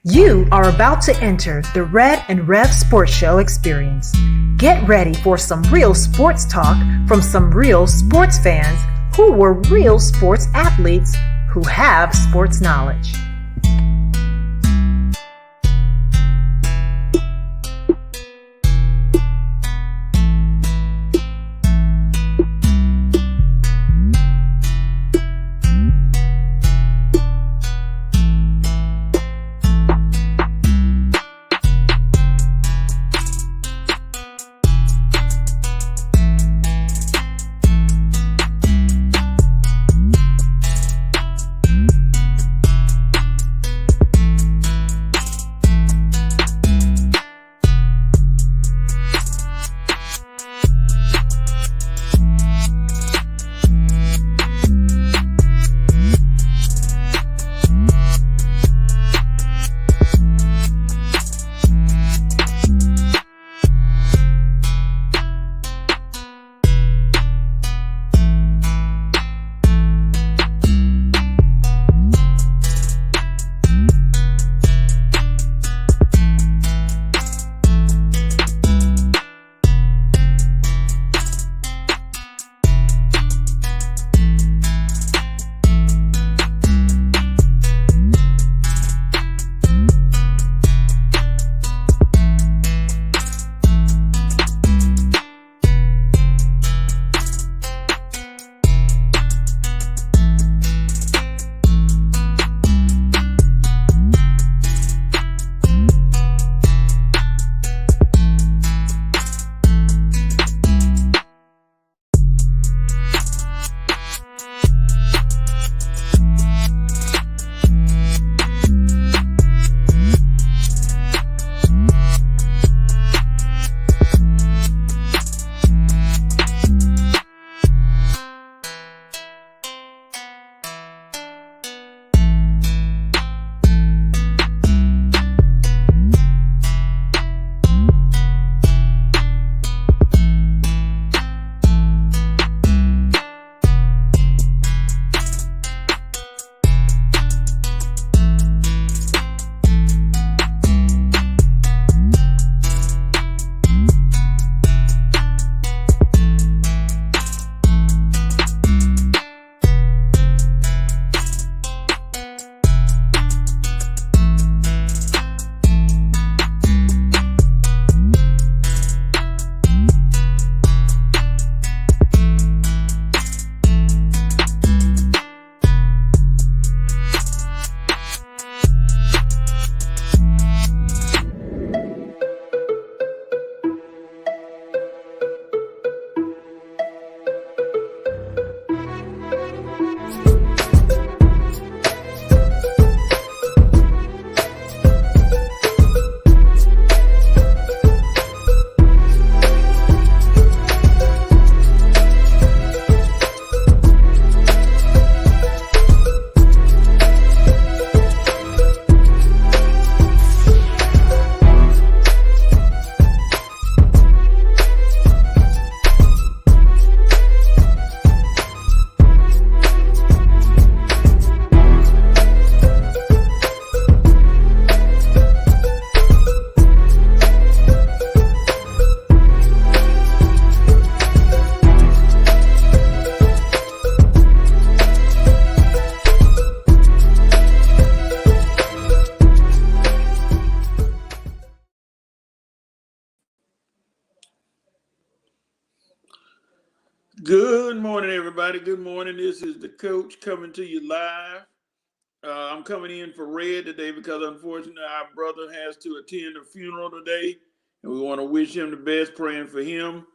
You are about to enter the Red and Rev Sports Show experience. Get ready for some real sports talk from some real sports fans who were real sports athletes who have sports knowledge. Good morning, everybody. Good morning. This is the coach coming to you live. I'm coming in for Red today because unfortunately our brother has to attend a funeral today, and we want to wish him the best, praying for him.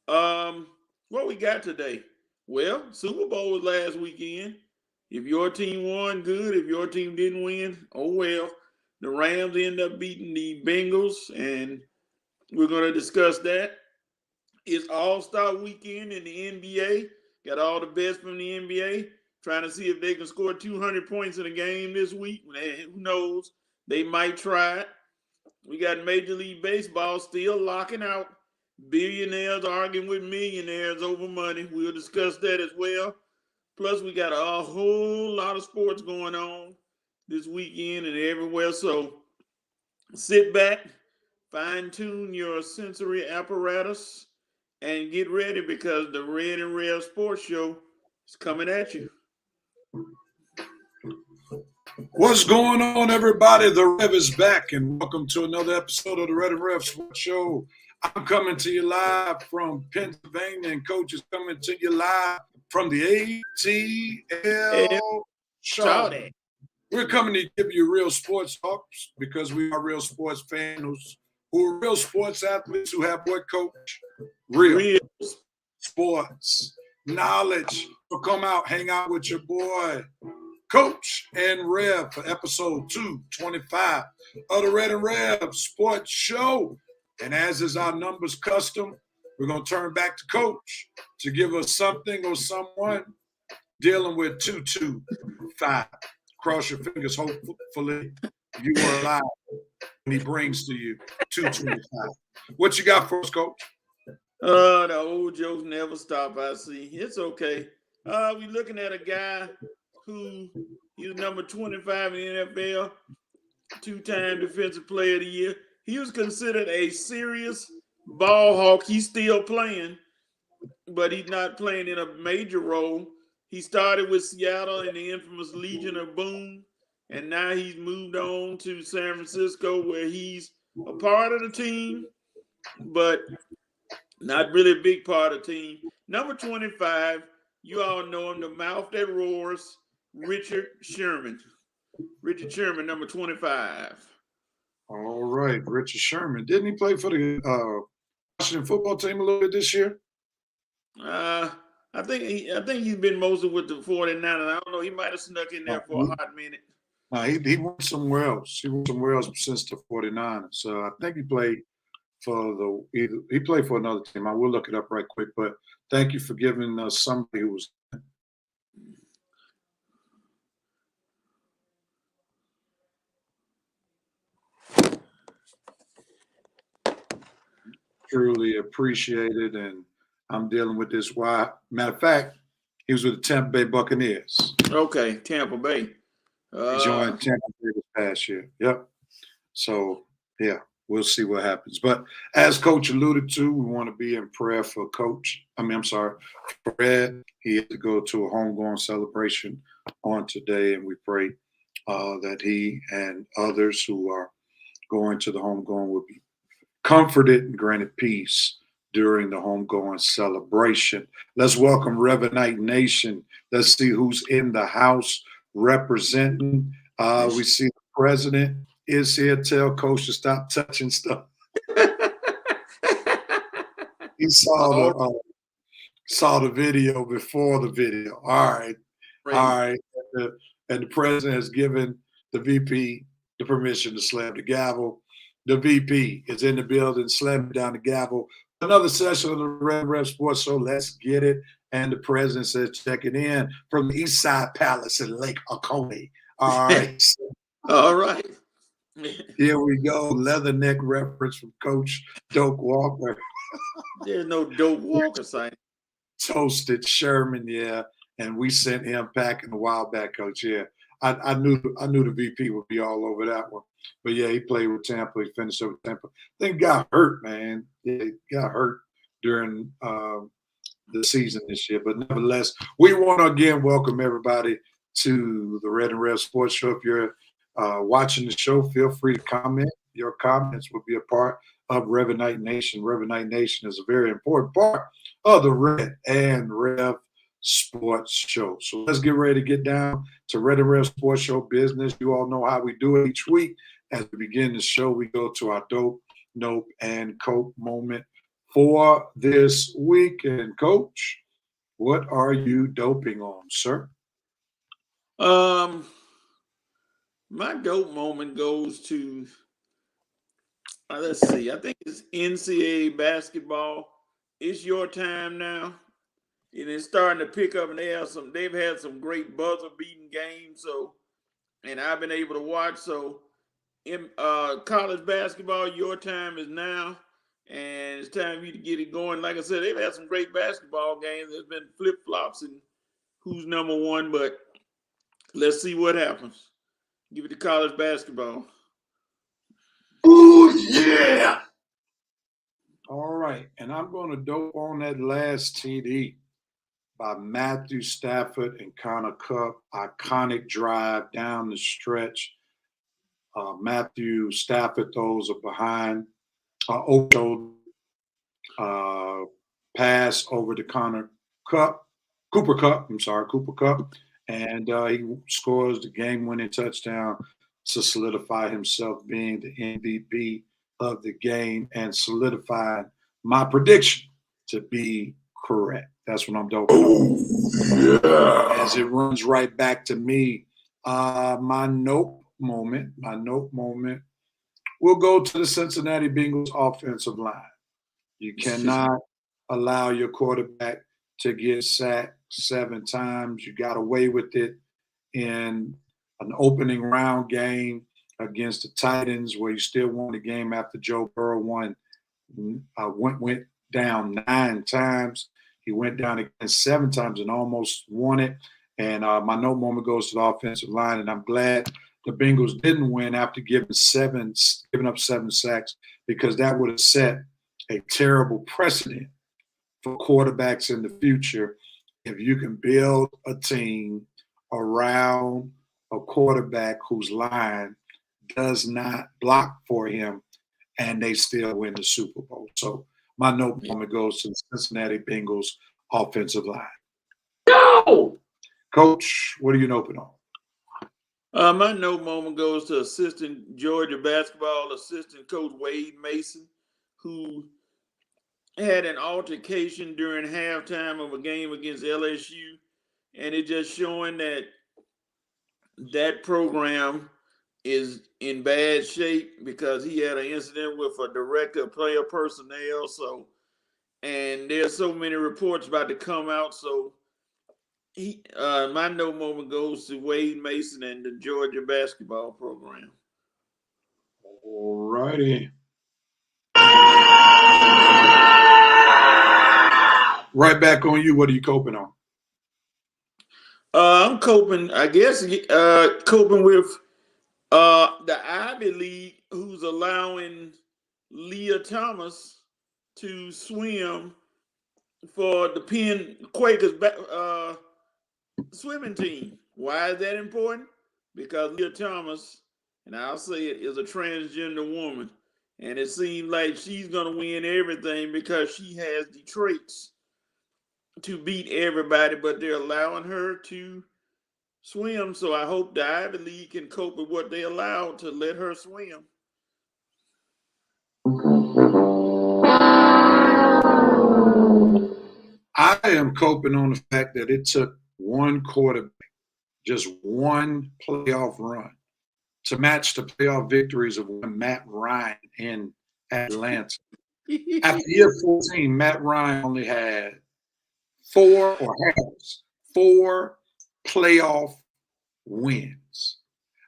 What we got today? Well, Super Bowl was last weekend. If your team won, good. If your team didn't win, oh well. The Rams end up beating the Bengals, and we're going to discuss that. It's All-Star weekend in the NBA. Got all the best from the NBA. Trying to see if they can score 200 points in a game this week. Who knows? They might try it. We got Major League Baseball still locking out. Billionaires arguing with millionaires over money. We'll discuss that as well. Plus, we got a whole lot of sports going on this weekend and everywhere. So sit back, fine tune your sensory apparatus, and get ready because the Red and Rev Sports Show is coming at you. What's going on, everybody? The Rev is back, and welcome to another episode of the Red and Rev Sports Show. I'm coming to you live from Pennsylvania, and Coach is coming to you live from the ATL Charlotte. We're coming to give you real sports talks because we are real sports fans who are real sports athletes who have what, Coach? Real sports knowledge. So come out, hang out with your boy, Coach and Rev, for episode 225 of the Red and Rev Sports Show. And as is our numbers custom, we're going to turn back to Coach to give us something or someone dealing with 225. Cross your fingers, hopefully you are alive when he brings to you 225. What you got for us, Coach? The old jokes never stop, I see. It's okay. We're looking at a guy who he's number 25 in the NFL, two-time Defensive Player of the Year. He was considered a serious ball hawk. He's still playing, but he's not playing in a major role. He started with Seattle in the infamous Legion of Boom, and now he's moved on to San Francisco, where he's a part of the team, but not really a big part of the team. Number 25, you all know him, the mouth that roars, Richard Sherman. Richard Sherman, number 25. All right, Richard Sherman. Didn't he play for the Washington football team a little bit this year? I think he's been mostly with the 49ers. I don't know. He might have snuck in there for a hot minute. No, he went somewhere else. He went somewhere else since the 49ers. So I think he played for he played for another team. I will look it up right quick. But thank you for giving us somebody who was. Truly appreciated, and I'm dealing with this. Why? Matter of fact, he was with the Tampa Bay Buccaneers. Okay, Tampa Bay. He joined Tampa Bay this past year. Yep. So, yeah, we'll see what happens. But as Coach alluded to, we want to be in prayer for Coach. For Red. He had to go to a homegoing celebration on today, and we pray that he and others who are going to the homegoing will be comforted and granted peace during the homegoing celebration. Let's welcome Revanite Nation. Let's see who's in the house representing. We see the president is here. Tell Coach to stop touching stuff. He saw the video before the video. All right. All right. And the president has given the VP the permission to slam the gavel. The VP is in the building, slamming down the gavel. Another session of the Red Rev Sports Show. Let's get it. And the president says, checking in from the East Side Palace in Lake Oconee. All right. All right. Here we go. Leatherneck reference from Coach Doak Walker. There's no Doak Walker sign. Toasted Sherman, yeah. And we sent him packing a while back, Coach. Yeah. I knew the VP would be all over that one. But yeah, he played with Tampa. He finished up with Tampa. I think he got hurt, man. Yeah, he got hurt during the season this year. But nevertheless, we want to again welcome everybody to the Red and Rev Sports Show. If you're watching the show, feel free to comment. Your comments will be a part of Revanite Nation. Revanite Nation is a very important part of the Red and Rev Sports Show. So let's get ready to get down to Red and Rev Sports Show business. You all know how we do it each week. As we begin the show, we go to our dope, nope, and cope moment for this week. And Coach, what are you doping on, sir? My dope moment goes to let's see. I think it's NCAA basketball. It's your time now. And it's starting to pick up, and they've had some great buzzer-beating games. So, and I've been able to watch. So, in college basketball, your time is now, and it's time for you to get it going. Like I said, they've had some great basketball games. There's been flip-flops and who's number one, but let's see what happens. Give it to college basketball. yeah! All right, and I'm going to dope on that last TD by Matthew Stafford and Connor Kupp. Iconic drive down the stretch. Matthew Stafford throws a behind Ocho pass over to Cooper Kupp, and he scores the game-winning touchdown to solidify himself being the MVP of the game and solidifying my prediction to be correct. That's what I'm doing. Oh, yeah. As it runs right back to me, my nope moment will go to the Cincinnati Bengals offensive line. You cannot allow your quarterback to get sacked 7 times. You got away with it in an opening round game against the Titans where you still won the game after Joe Burrow went down 9 times. He went down again 7 times and almost won it. And my no moment goes to the offensive line, and I'm glad the Bengals didn't win after giving up 7 sacks, because that would have set a terrible precedent for quarterbacks in the future. If you can build a team around a quarterback whose line does not block for him and they still win the Super Bowl. So my no moment goes to the Cincinnati Bengals offensive line. Go! Coach, what are you noping on? My no moment goes to assistant Georgia basketball assistant coach Wade Mason, who had an altercation during halftime of a game against LSU, and it just showing that program is in bad shape because he had an incident with a director of player personnel. So, and there's so many reports about to come out. So my no moment goes to Wade Mason and the Georgia basketball program. All righty. Right back on you. What are you coping on? I'm coping, I guess, coping with the Ivy League, who's allowing Leah Thomas to swim for the Penn Quakers swimming team. Why is that important? Because Leah Thomas, and I'll say it, is a transgender woman. And it seems like she's going to win everything because she has the traits to beat everybody, but they're allowing her to swim. So I hope the Ivy League can cope with what they allowed to let her swim. I am coping on the fact that it took one quarterback, just one playoff run, to match the playoff victories of Matt Ryan in Atlanta. After year 14, Matt Ryan only had 4 playoff wins.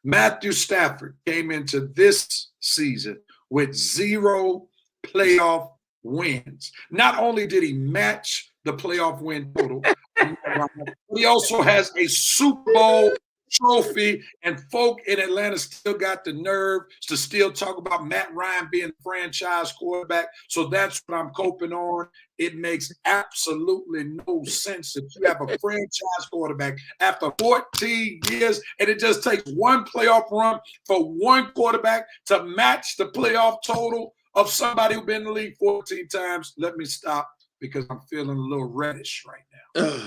Matthew Stafford came into this season with 0 playoff wins. Not only did he match the playoff win total, he also has a Super Bowl trophy, and folk in Atlanta still got the nerve to still talk about Matt Ryan being the franchise quarterback. So that's what I'm coping on. It makes absolutely no sense that you have a franchise quarterback after 14 years, and it just takes one playoff run for one quarterback to match the playoff total of somebody who's been in the league 14 times. Let me stop because I'm feeling a little reddish right now.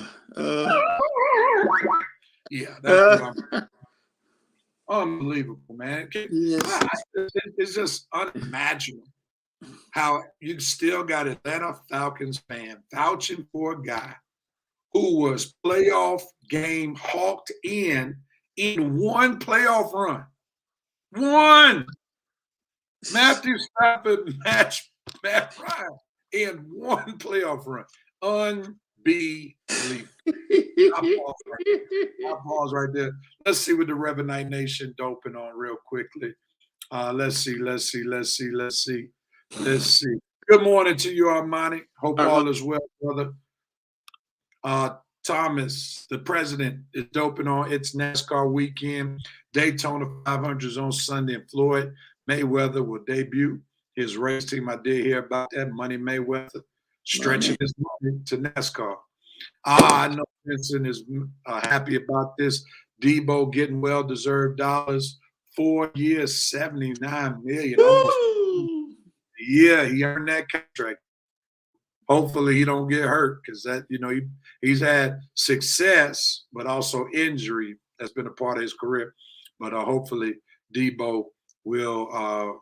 Yeah, that's what I'm. Unbelievable, man. It's just unimaginable how you still got Atlanta Falcons fan vouching for a guy who was playoff game hawked in one playoff run. One. Matthew Stafford matched Matt Ryan in one playoff run. Unbelievable. I'll pause right there. Let's see what the Revenite Nation doping on real quickly. Let's see. Good morning to you, Armani. Hope all is well, brother. Thomas, the president, is doping on. It's NASCAR weekend. Daytona 500 is on Sunday in Floyd. Mayweather will debut his race team. I did hear about that. Money Mayweather stretching his money to NASCAR. I know Vincent is happy about this. Debo getting well-deserved dollars. 4 years, $79 million. Almost. Yeah, he earned that contract. Hopefully he don't get hurt because that, he's had success, but also injury that's been a part of his career. But hopefully Debo will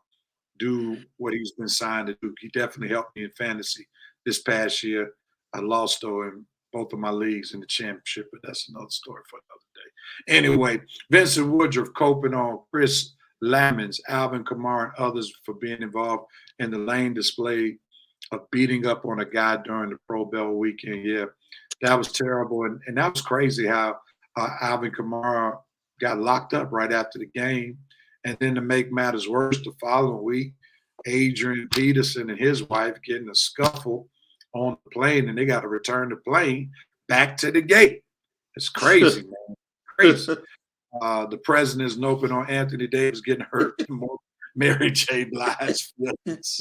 do what he's been signed to do. He definitely helped me in fantasy this past year. I lost though in both of my leagues in the championship, but that's another story for another day. Anyway, Vincent Woodruff coping on Chris Lamons, Alvin Kamara, and others for being involved in the lane display of beating up on a guy during the Pro Bowl weekend. Yeah, that was terrible. And that was crazy how Alvin Kamara got locked up right after the game. And then to make matters worse, the following week, Adrian Peterson and his wife getting a scuffle on the plane, and they got to return the plane back to the gate. It's crazy, man. Crazy. The president is noping on Anthony Davis getting hurt. Mary J. Blige feelings.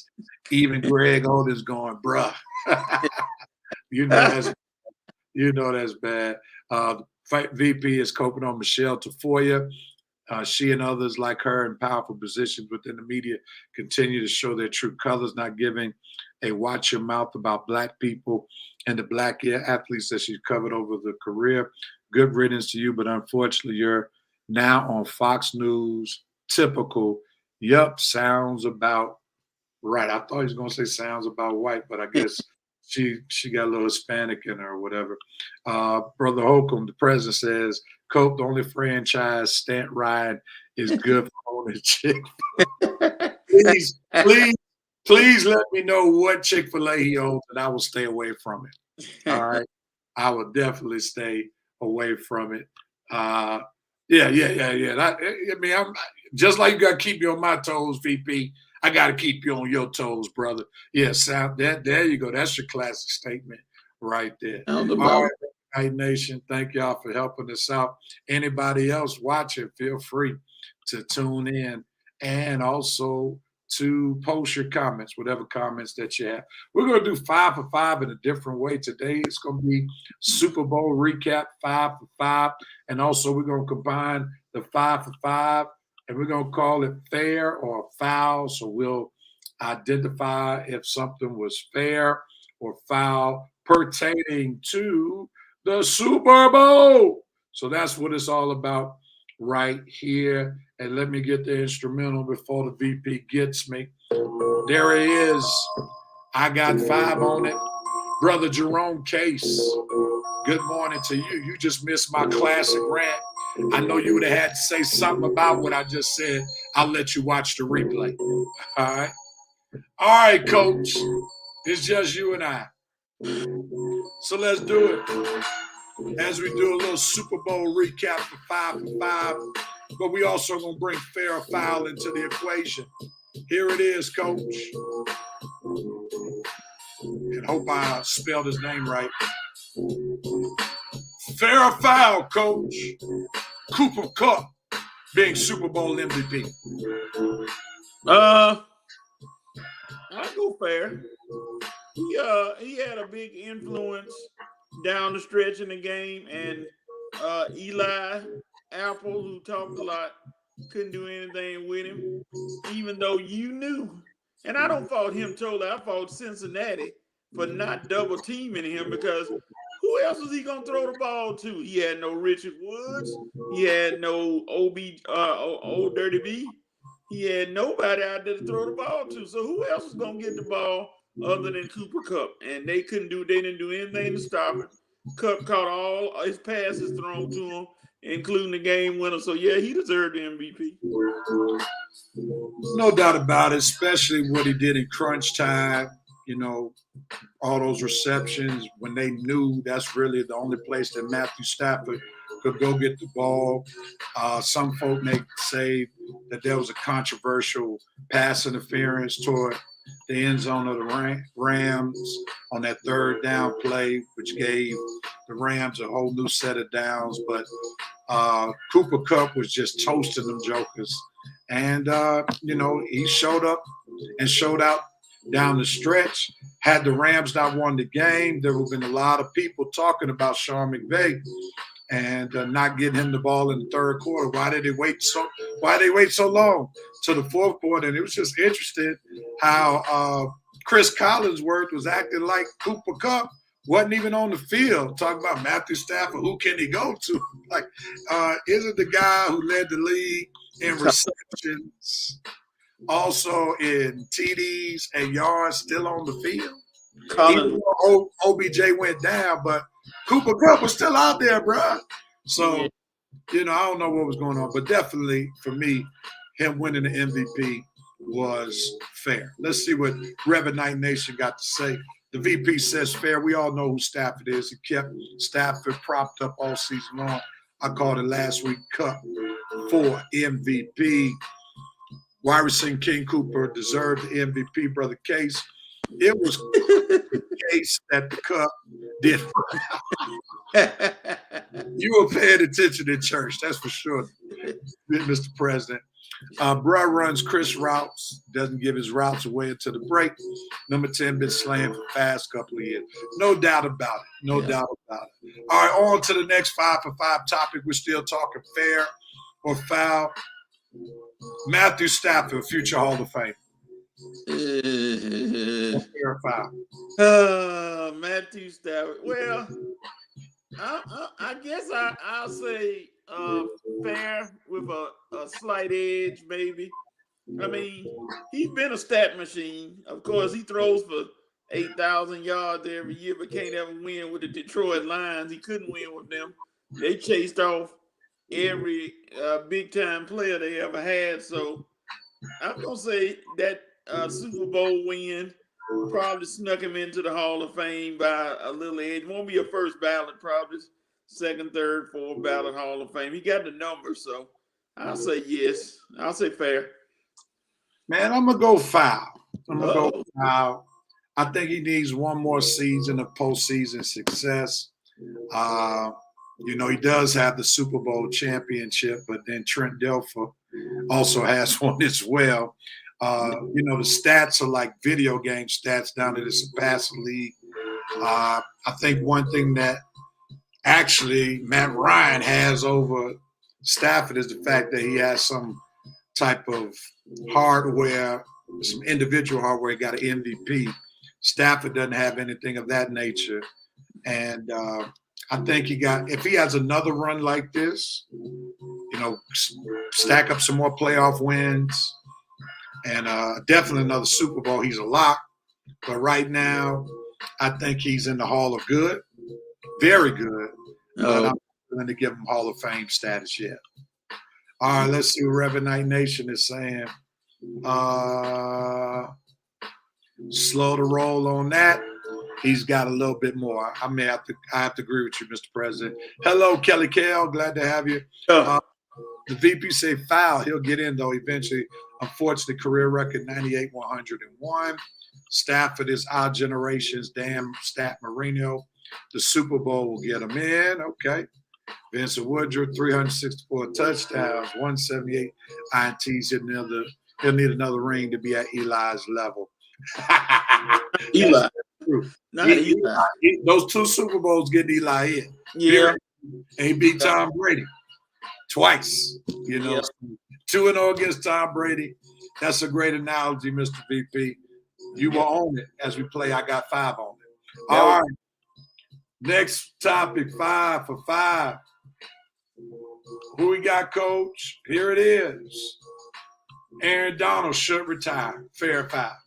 Even Greg Oden's going, bruh. you know that's bad. VP is coping on Michelle Tafoya. She and others like her in powerful positions within the media continue to show their true colors, not giving a watch your mouth about Black people and the Black athletes that she's covered over the career. Good riddance to you, but unfortunately you're now on Fox News. Typical. Yup, sounds about right. I thought he was going to say sounds about white, but I guess she got a little Hispanic in her or whatever. Brother Holcomb, the president says, Cope, the only franchise Stant Ryan is good for owning Chick-fil-A. Please let me know what Chick-fil-A he owns, and I will stay away from it. All right? I will definitely stay away from it. Yeah. I'm just like you got to keep me on my toes, VP. I got to keep you on your toes, brother. Yeah, there you go. That's your classic statement right there. All right, Night Nation, thank y'all for helping us out. Anybody else watching, feel free to tune in and also to post your comments, whatever comments that you have. We're going to do 5 for 5 in a different way today. It's going to be Super Bowl recap, 5 for 5. And also we're going to combine the 5 for 5 and we're going to call it fair or foul. So we'll identify if something was fair or foul pertaining to the Super Bowl. So that's what it's all about right here. And let me get the instrumental before the VP gets me. There it is. I got 5 on it. Brother Jerome Case, good morning to you. You just missed my classic rant. I know you would have had to say something about what I just said. I'll let you watch the replay. All right. All right, Coach. It's just you and I. So let's do it. As we do a little Super Bowl recap for 5 for 5, but we also going to bring fair or foul into the equation. Here it is, Coach. And hope I spelled his name right. Fair or foul, Coach? Cooper Kupp being Super Bowl MVP. I go fair. He had a big influence down the stretch in the game, and Eli Apple, who talked a lot, couldn't do anything with him, even though you knew. And I don't fault him totally. I fault Cincinnati for not double teaming him, because who else was he gonna throw the ball to? He had no Richard Woods. He had no old Dirty B. He had nobody out there to throw the ball to. So who else was gonna get the ball other than Cooper Kupp? And they didn't do anything to stop it. Kupp caught all his passes thrown to him, including the game winner. So yeah, he deserved the MVP. No doubt about it, especially what he did in crunch time. You know, all those receptions when they knew that's really the only place that Matthew Stafford could go get the ball. Some folk may say that there was a controversial pass interference toward the end zone of the Rams on that third down play, which gave the Rams a whole new set of downs. But Cooper Kupp was just toasting them jokers. And, he showed up and showed out down the stretch. Had the Rams not won the game, there would have been a lot of people talking about Sean McVay and not getting him the ball in the third quarter. Why did they wait so long to the fourth quarter? And it was just interesting how Chris Collinsworth was acting like Cooper Kupp wasn't even on the field, talking about Matthew Stafford, who can he go to? Like, isn't the guy who led the league in receptions, also in TDs and yards, still on the field? Even though OBJ went down, but Cooper Kupp was still out there, bro. So, I don't know what was going on, but definitely for me, him winning the MVP was fair. Let's see what Reverend Knight Nation got to say. The VP says fair. We all know who Stafford is. He kept Stafford propped up all season long. I called it last week Cup for MVP. Wide receiver King Cooper deserved the MVP, Brother Case. It was the case that the Cup did. You were paying attention in church, that's for sure, Mr. President. Bruh runs Chris routes, doesn't give his routes away until the break. Number 10 been slammed for the past couple of years. No doubt about it. No doubt about it. All right, on to the next 5 for 5 topic. We're still talking fair or foul. Matthew Stafford, future Hall of Fame. Fair or foul? Matthew Stafford. Well, I guess I'll say fair with a slight edge, maybe. I mean, he's been a stat machine. Of course, he throws for 8,000 yards every year, but can't ever win with the Detroit Lions. He couldn't win with them. They chased off every big-time player they ever had. So I'm going to say that Super Bowl win probably snuck him into the Hall of Fame by a little edge. Won't be a first ballot, probably second, third, fourth ballot Hall of Fame. He got the number, so I'll say yes. I'll say fair. Man, I'm going to go foul. I think he needs one more season of postseason success. He does have the Super Bowl championship, but then Trent Dilfer also has one as well. The stats are like video game stats down to this passing league. I think one thing that actually Matt Ryan has over Stafford is the fact that he has some type of hardware, some individual hardware. He got an MVP. Stafford doesn't have anything of that nature. And I think if he has another run like this, stack up some more playoff wins and definitely another Super Bowl, he's a lock. But right now, I think he's in the Hall of Good, very good. But I'm not going to give him Hall of Fame status yet. All right, let's see what Reverend Knight Nation is saying. Slow to roll on that. He's got a little bit more. I have to agree with you, Mr. President. Hello, Kelly Kale. Glad to have you. The VP say foul. He'll get in, though, eventually. Unfortunately, career record 98-101. Stafford is our generation's damn Stat Marino. The Super Bowl will get him in. Okay. Vincent Woodruff, 364 touchdowns, 178 INTs. He'll need another ring to be at Eli's level. Eli. Not Eli. Those 2 Super Bowls get Eli in. Yeah. And he beat Tom Brady twice. 2-0 against Tom Brady. That's a great analogy, Mr. VP. You will own it as we play. I got 5 on it. All right. Next topic, 5 for 5. Who we got, Coach? Here it is. Aaron Donald should retire. Fair or foul?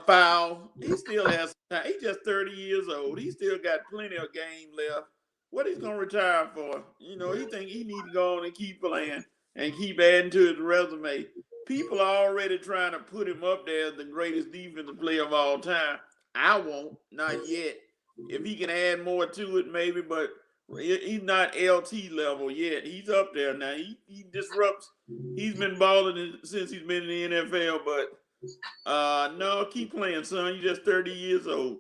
Foul. He still has time. He's just 30 years old. He still got plenty of game left. What he's gonna retire for? He think he need to go on and keep playing and keep adding to his resume. People are already trying to put him up there as the greatest defensive player of all time. I won't, not yet. If he can add more to it, maybe, but he's not LT level yet. He's up there now. He disrupts. He's been balling since he's been in the NFL, but no, keep playing, son. You're just 30 years old.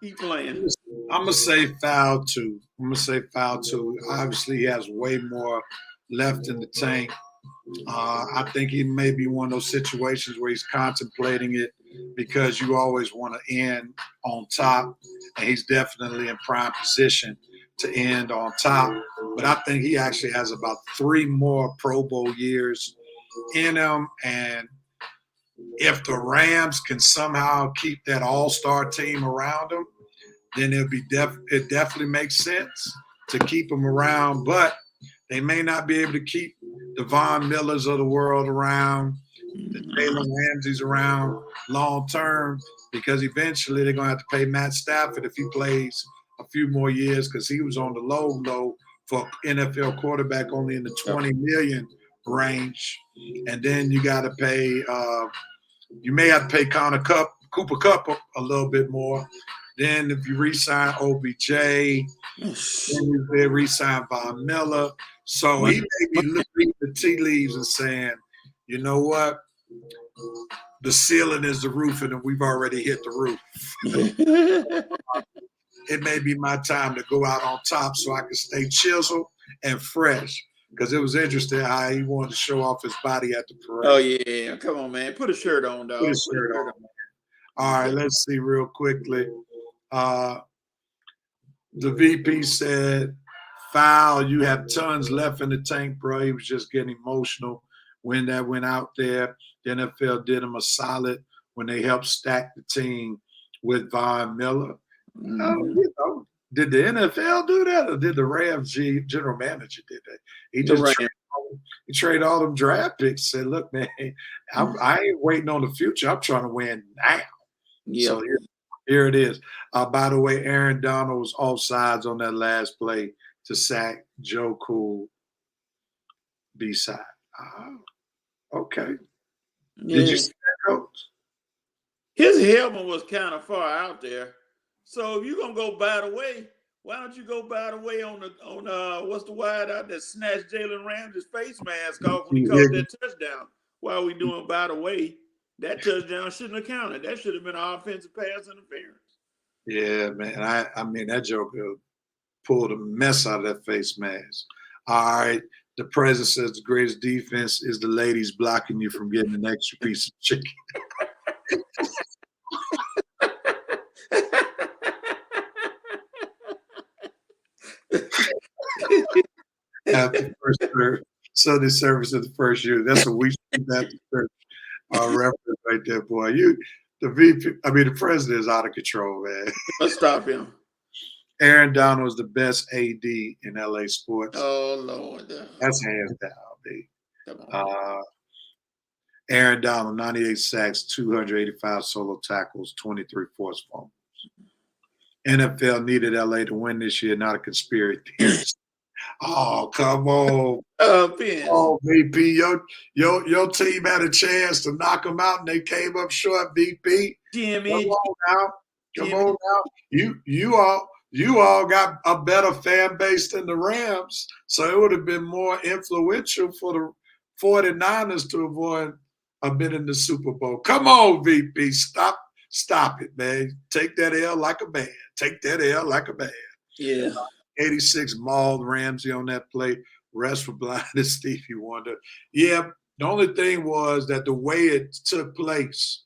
Keep playing. I'm going to say foul, too. Obviously, he has way more left in the tank. I think he may be one of those situations where he's contemplating it because you always want to end on top, and he's definitely in prime position to end on top. But I think he actually has about 3 more Pro Bowl years in him, and if the Rams can somehow keep that all-star team around him, then it definitely makes sense to keep him around. But they may not be able to keep the Von Millers of the world around, the Jalen Ramseys around long term, because eventually they're going to have to pay Matt Stafford if he plays a few more years, because he was on the low for NFL quarterback only in the 20 million range. And then you got to pay you may have to pay Cooper Kupp a little bit more. Then if you re-sign OBJ, then you re-sign Von Miller. So he may be looking at the tea leaves and saying, you know what? The ceiling is the roof, and we've already hit the roof. It may be my time to go out on top so I can stay chiseled and fresh. Because it was interesting how he wanted to show off his body at the parade. Oh, yeah. Come on, man. Put a shirt on, dog. Put a shirt on. All right, let's see real quickly. The VP said, foul, you have tons left in the tank, bro. He was just getting emotional when that went out there. The NFL did him a solid when they helped stack the team with Von Miller. Did the NFL do that, or did the Rams general manager did that? He just traded all them draft picks. Said, "Look, man, I ain't waiting on the future. I'm trying to win now." Yeah. So here it is. By the way, Aaron Donald was offsides on that last play to sack Joe Cool B-side. Okay. Yeah. Did you see that, Coach? His helmet was kind of far out there. So if you're gonna go by the way, why don't you go by the way on what's the wide out that snatched Jalen Ramsey's face mask off when he caught that touchdown? Why are we doing by the way? That touchdown shouldn't have counted. That should have been an offensive pass interference. Yeah, man. I mean, that joker pulled a mess out of that face mask. All right. The president says the greatest defense is the ladies blocking you from getting an extra piece of chicken. After first Sunday service of the first year. That's what we should have to church. Reference right there, boy. The president is out of control, man. Let's stop him. Aaron Donald was the best AD in LA sports. Oh, Lord. That's hands down, baby. Aaron Donald, 98 sacks, 285 solo tackles, 23 forced fumbles. NFL needed LA to win this year, not a conspiracy theorist. Oh, come on. Oh, VP, your team had a chance to knock them out, and they came up short, VP. Jimmy. Come on now. You all got a better fan base than the Rams, so it would have been more influential for the 49ers to avoid a bit in the Super Bowl. Come on, VP. Stop it, man. Take that L like a man. Take that L like a man. Yeah. 86 mauled Ramsey on that play. Rest were blind as Stevie Wonder. Yeah, the only thing was that the way it took place,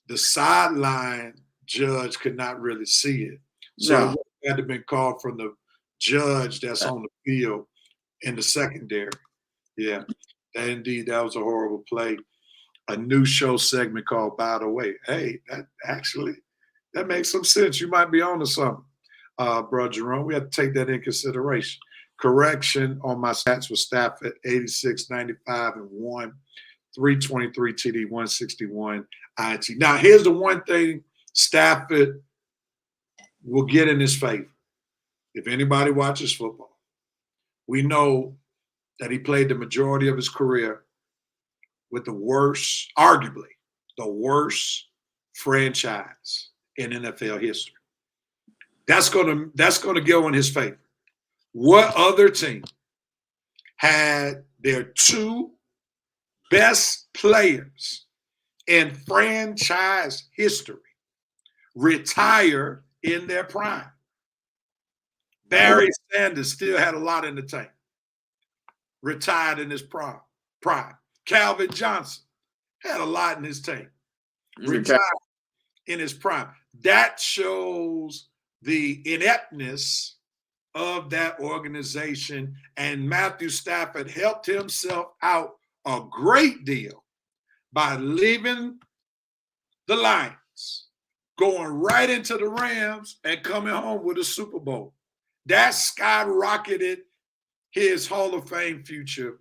the sideline judge could not really see it. So it had to been called from the judge that's on the field in the secondary. Yeah, indeed, that was a horrible play. A new show segment called By the Way. Hey, that makes some sense. You might be on to something. Bro, Jerome, we have to take that in consideration. Correction on my stats was Stafford, 86, 95, and 1, 323 TD, 161 IT. Now, here's the one thing Stafford will get in his favor. If anybody watches football, we know that he played the majority of his career with arguably the worst franchise in NFL history. That's gonna go in his favor. What other team had their 2 best players in franchise history retire in their prime? Barry Sanders still had a lot in the tank. Retired in his prime. prime. Calvin Johnson had a lot in his tank. Retired in his prime. That shows the ineptness of that organization, and Matthew Stafford helped himself out a great deal by leaving the Lions, going right into the Rams, and coming home with a Super Bowl. That skyrocketed his Hall of Fame future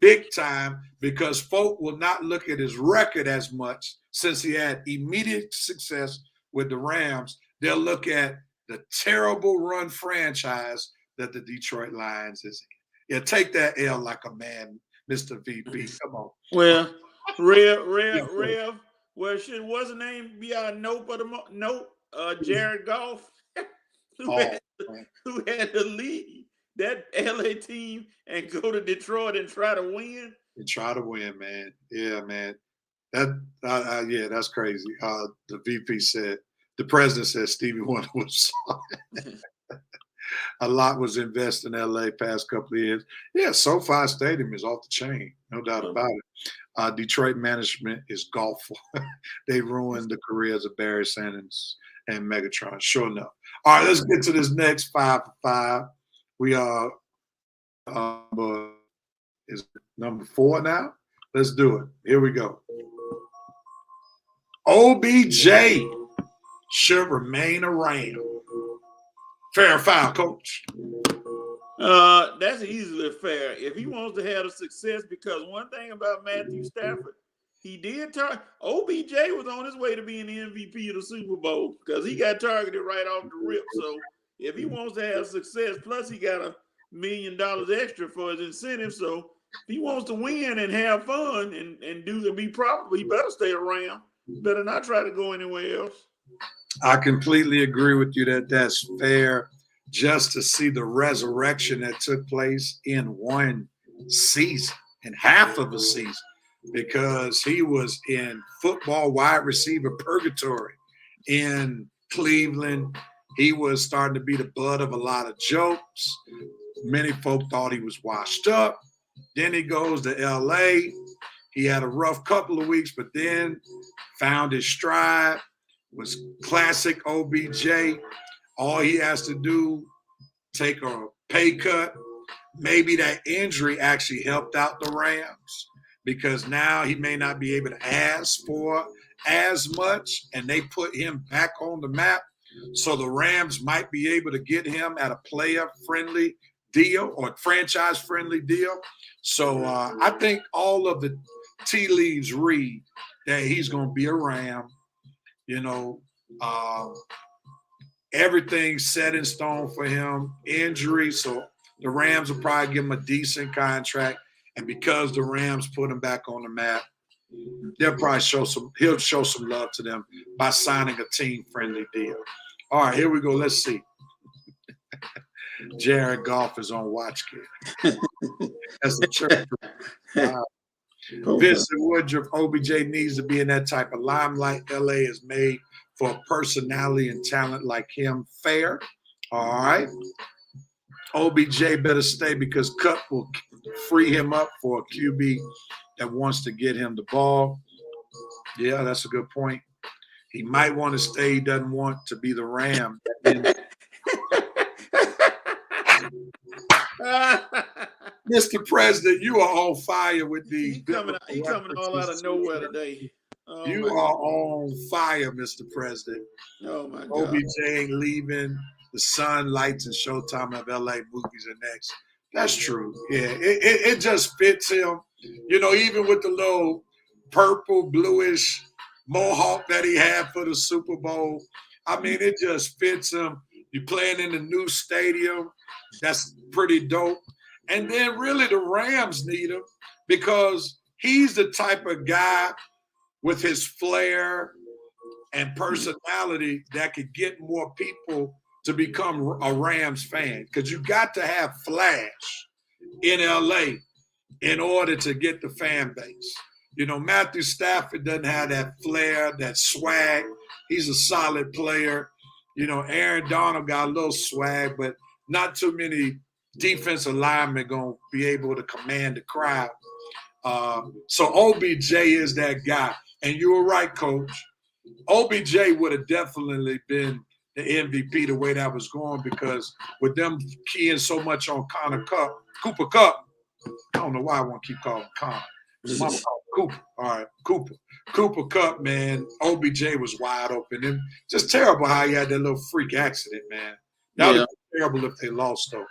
big time, because folk will not look at his record as much since he had immediate success with the Rams. They'll look at the terrible run franchise that the Detroit Lions is in. Yeah, take that L like a man, Mr. VP. Come on. Well, Rev. Well, shit, what's the name? Be our note for the note. Jared Goff, who had to leave that LA team and go to Detroit and try to win. And try to win, man. Yeah, man. Yeah, that's crazy. The VP said, the president said Stevie Wonder was sorry. A lot was invested in LA past couple of years. Yeah, SoFi Stadium is off the chain, no doubt about it. Detroit management is golful. They ruined the careers of Barry Sanders and Megatron, sure enough. All right, let's get to this next 5 for 5. We are is number 4 now. Let's do it. Here we go. OBJ should remain around. Fair or foul, Coach? That's easily fair. If he wants to have a success, because one thing about Matthew Stafford, he did OBJ was on his way to being the MVP of the Super Bowl because he got targeted right off the rip. So if he wants to have success, plus he got $1 million extra for his incentive. So if he wants to win and have fun and be profitable, he better stay around. Better not try to go anywhere else. I completely agree with you that that's fair. Just to see the resurrection that took place in one season, in half of a season, because he was in football wide receiver purgatory in Cleveland. He was starting to be the butt of a lot of jokes. Many folk thought he was washed up. Then he goes to LA. He had a rough couple of weeks, but then found his stride. Was classic OBJ. All he has to do, take a pay cut. Maybe that injury actually helped out the Rams, because now he may not be able to ask for as much, and they put him back on the map. So the Rams might be able to get him at a player-friendly deal or franchise-friendly deal. So I think all of the tea leaves read that he's going to be a Ram. You know, everything's set in stone for him. Injury, so the Rams will probably give him a decent contract. And because the Rams put him back on the map, they'll probably he'll show some love to them by signing a team-friendly deal. All right, here we go. Let's see. Jared Goff is on watch kid. That's a church. Vincent Woodruff, OBJ needs to be in that type of limelight. LA is made for a personality and talent like him. Fair. All right. OBJ better stay, because Cup will free him up for a QB that wants to get him the ball. Yeah, that's a good point. He might want to stay. He doesn't want to be the Ram. Mr. President, you are on fire with these. He coming all out of nowhere today. Oh, you are on fire, Mr. President. Oh, my God. OBJ ain't leaving. The sun, lights, and Showtime of LA movies are next. That's true. Yeah, it just fits him. You know, even with the little purple, bluish mohawk that he had for the Super Bowl, I mean, it just fits him. You're playing in the new stadium. That's pretty dope. And then really the Rams need him, because he's the type of guy with his flair and personality that could get more people to become a Rams fan, because you got to have flash in LA in order to get the fan base. You know, Matthew Stafford doesn't have that flair, that swag. He's a solid player. You know, Aaron Donald got a little swag, but not too many defensive linemen going to be able to command the crowd. So OBJ is that guy. And you were right, Coach. OBJ would have definitely been the MVP the way that was going, because with them keying so much on Cooper Kupp, I don't know why I want to keep calling him Connor. Cooper. All right, Cooper. Cooper Kupp, man, OBJ was wide open. And just terrible how he had that little freak accident, man. That would be terrible if they lost, though.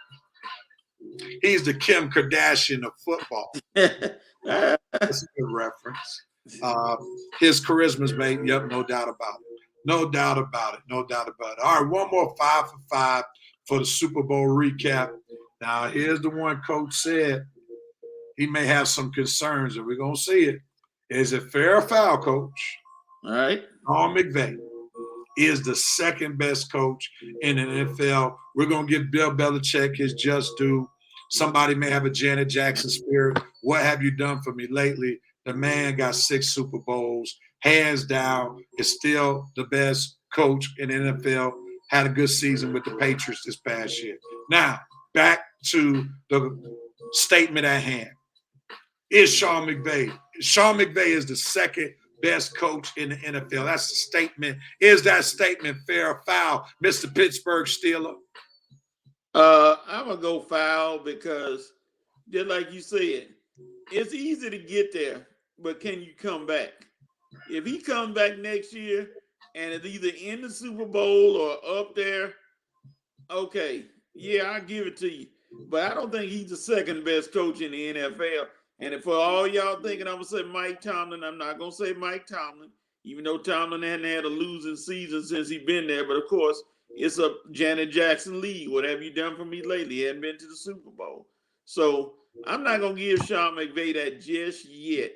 He's the Kim Kardashian of football. That's a good reference. His charisma's made, no doubt about it. No doubt about it. No doubt about it. All right, one more 5 for 5 for the Super Bowl recap. Now, here's the one Coach said he may have some concerns, and we're going to see it. Is it fair or foul, Coach? All right. Sean McVay is the second best coach in the NFL. We're going to give Bill Belichick his just due. Somebody may have a Janet Jackson spirit. What have you done for me lately? The man got 6 Super Bowls. Hands down, is still the best coach in the NFL. Had a good season with the Patriots this past year. Now, back to the statement at hand. Is Sean McVay? Sean McVay is the second best coach in the NFL. That's the statement. Is that statement fair or foul, Mr. Pittsburgh Steeler? I'm going to go foul because, just like you said, it's easy to get there, but can you come back? If he comes back next year and it's either in the Super Bowl or up there, okay, yeah, I'll give it to you. But I don't think he's the second best coach in the NFL. And for all y'all thinking I'm going to say Mike Tomlin, I'm not going to say Mike Tomlin, even though Tomlin hadn't had a losing season since he's been there. But, of course, it's a Janet Jackson league. What have you done for me lately? He hadn't been to the Super Bowl. So I'm not going to give Sean McVay that just yet.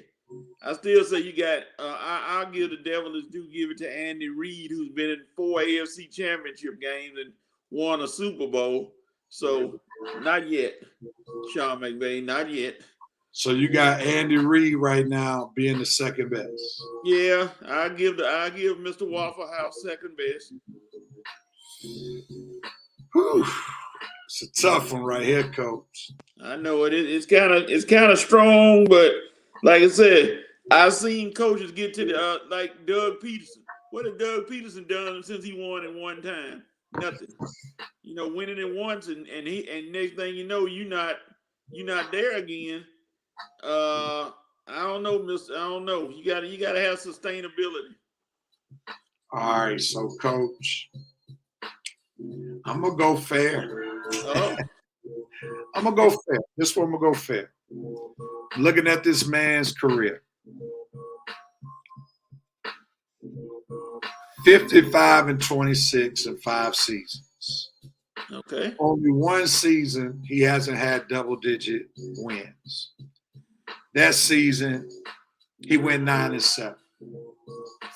I still say you got I'll give the devil his due, give it to Andy Reid, who's been in 4 AFC championship games and won a Super Bowl. So not yet, Sean McVay, not yet. So you got Andy Reid right now being the second best. Yeah, I give Mr. Waffle House second best. Whew. It's a tough one right here, Coach. I know it. It's kind of strong, but like I said, I've seen coaches get to the like Doug Peterson. What has Doug Peterson done since he won at one time? Nothing. Winning it once and next thing you know, you're not there again. I don't know, Mister. I don't know. You gotta have sustainability. All right, so Coach, I'm gonna go fair. Oh. I'm gonna go fair. This one I'm gonna go fair. Looking at this man's career, 55-26 in 5 seasons. Okay. Only one season he hasn't had double-digit wins. That season, he went 9-7.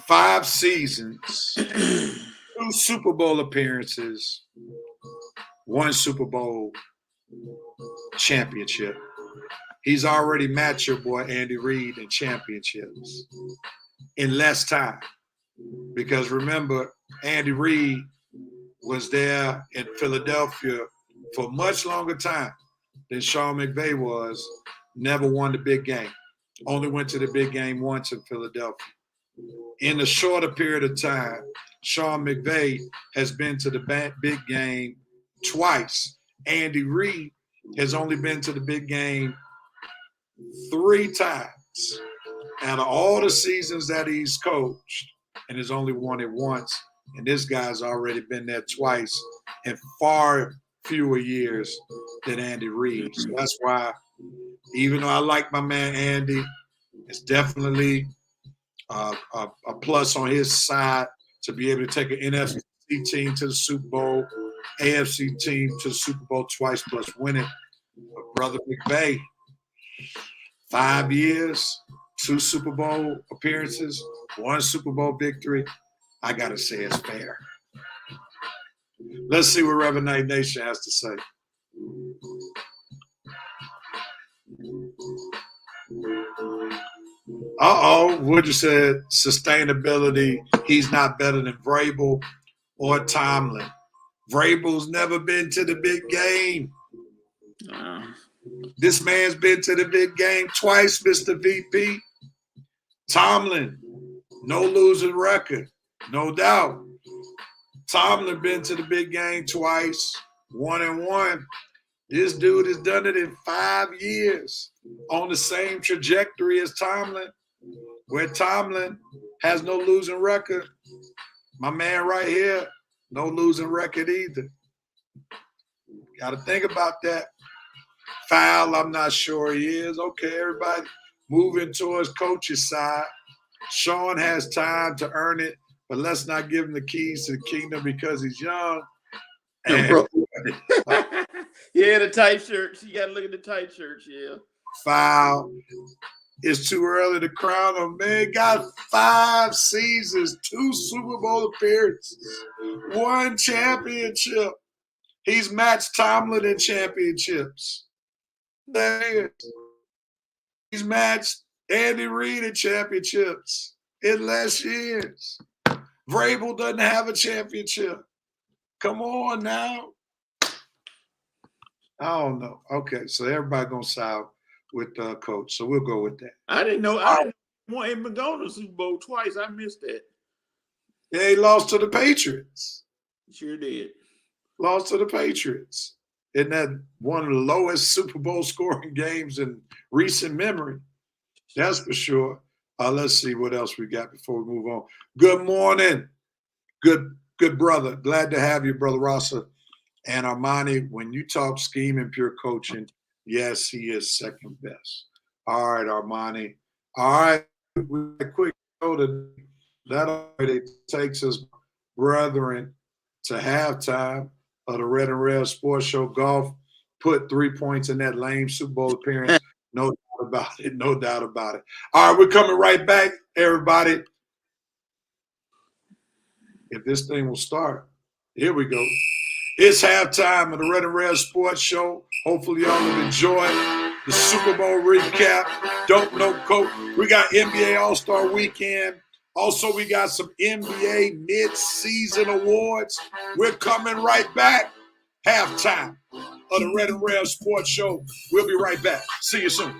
5 seasons, 2 Super Bowl appearances, 1 Super Bowl championship. He's already matched your boy Andy Reid in championships in less time. Because remember, Andy Reid was there in Philadelphia for much longer time than Sean McVay was. Never won the big game. Only went to the big game once in Philadelphia. In a shorter period of time, Sean McVay has been to the big game twice. Andy Reid has only been to the big game 3 times out of all the seasons that he's coached, and has only won it once. And this guy's already been there twice in far fewer years than Andy Reid. So that's why, even though I like my man Andy, it's definitely a plus on his side to be able to take an NFC team to the Super Bowl, AFC team to the Super Bowl twice plus win it. But Brother McVay, 5 years, 2 Super Bowl appearances, 1 Super Bowl victory. I got to say it's fair. Let's see what Reverend Night Nation has to say. Woodger said sustainability. He's not better than Vrabel or Tomlin. Vrabel's never been to the big game. This man's been to the big game twice, Mr. VP. Tomlin, no losing record, no doubt. Tomlin been to the big game twice, 1-1. This dude has done it in 5 years on the same trajectory as Tomlin, where Tomlin has no losing record. My man right here, no losing record either. Got to think about that. Foul, I'm not sure he is. Okay, everybody moving towards coach's side. Sean has time to earn it, but let's not give him the keys to the kingdom because he's young. And yeah, the tight shirts. You got to look at the tight shirts, yeah. Foul. It's too early to crown him. Man, got 5 seasons, 2 Super Bowl appearances, 1 championship. He's matched Tomlin in championships. There is. He's matched Andy Reid in championships in less years. Vrabel doesn't have a championship. Come on now. I don't know. Okay, so everybody gonna side with coach. So we'll go with that. I didn't know. I didn't want him to go to the Super Bowl twice. I missed that. Yeah, he lost to the Patriots. Sure did. Lost to the Patriots. Isn't that one of the lowest Super Bowl scoring games in recent memory? That's for sure. Let's see what else we got before we move on. Good morning. Good brother. Glad to have you, Brother Rosser. And Armani, when you talk scheme and pure coaching, yes, he is second best. All right, Armani. All right. We got a quick show today. That already takes us, brethren, to halftime of the Red and Red Sports Show. Golf put 3 points in that lame Super Bowl appearance. No doubt about it. No doubt about it. All right, we're coming right back, everybody. If this thing will start. Here we go. It's halftime of the Red and Red Sports Show. Hopefully y'all have enjoyed the Super Bowl recap. Don't know, coach. We got NBA All-Star Weekend. Also, we got some NBA mid-season awards. We're coming right back. Halftime of the Red and Red Sports Show. We'll be right back. See you soon.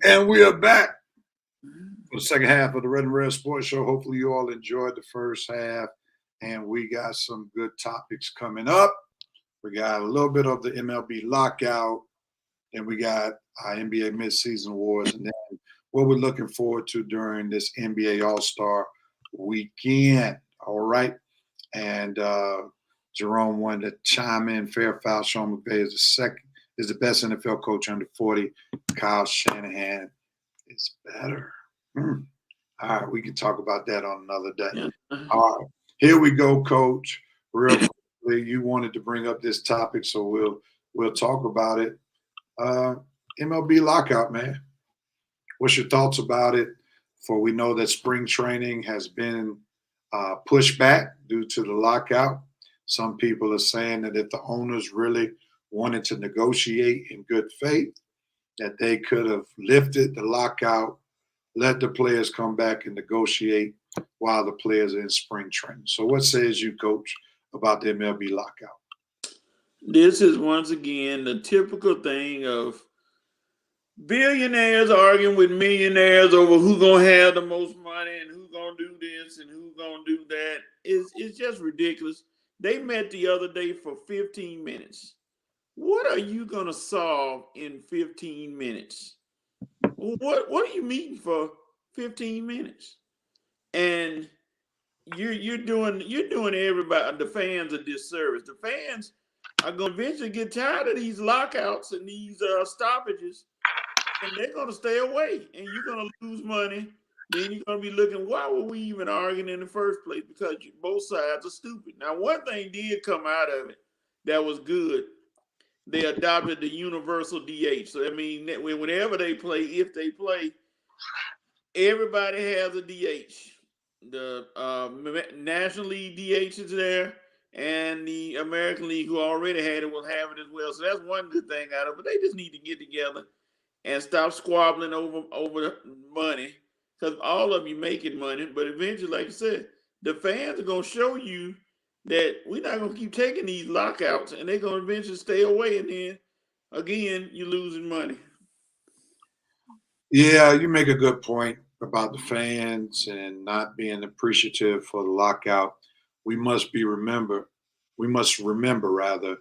And we are back for the second half of the Red and Red Sports Show. Hopefully you all enjoyed the first half, and we got some good topics coming up. We got a little bit of the MLB lockout, and we got our NBA midseason awards, and then what we're looking forward to during this NBA All-Star weekend. All right. And Jerome wanted to chime in. Fair foul. Sean McVay is the best NFL coach under 40. Kyle Shanahan is better. All right, we can talk about that on another day. All right, here we go, Coach. Real quickly, you wanted to bring up this topic, so we'll talk about it. MLB lockout, man. What's your thoughts about it? For we know that spring training has been pushback due to the lockout. Some people are saying that if the owners really wanted to negotiate in good faith, that they could have lifted the lockout, let the players come back and negotiate while the players are in spring training. So what says you, Coach, about the MLB lockout? This is once again the typical thing of billionaires arguing with millionaires over who's gonna have the most money and who's gonna do this and who's gonna do that. It's just ridiculous. They met the other day for 15 minutes. What are you gonna solve in 15 minutes? What are you meeting for 15 minutes? And you're doing everybody, the fans, a disservice. The fans are gonna eventually get tired of these lockouts and these stoppages, and they're gonna stay away, and you're gonna lose money. Then you're gonna be looking, why were we even arguing in the first place? Because both sides are stupid. Now, one thing did come out of it that was good. They adopted the universal DH. So, I mean, whenever they play, if they play, everybody has a DH. The National League DH is there, and the American League, who already had it, will have it as well. So that's one good thing out of it. But they just need to get together and stop squabbling over money, because all of you making money. But eventually, like I said, the fans are going to show you that we're not going to keep taking these lockouts, and they're going to eventually stay away. And then, again, you're losing money. Yeah, you make a good point about the fans and not being appreciative for the lockout. We must remember rather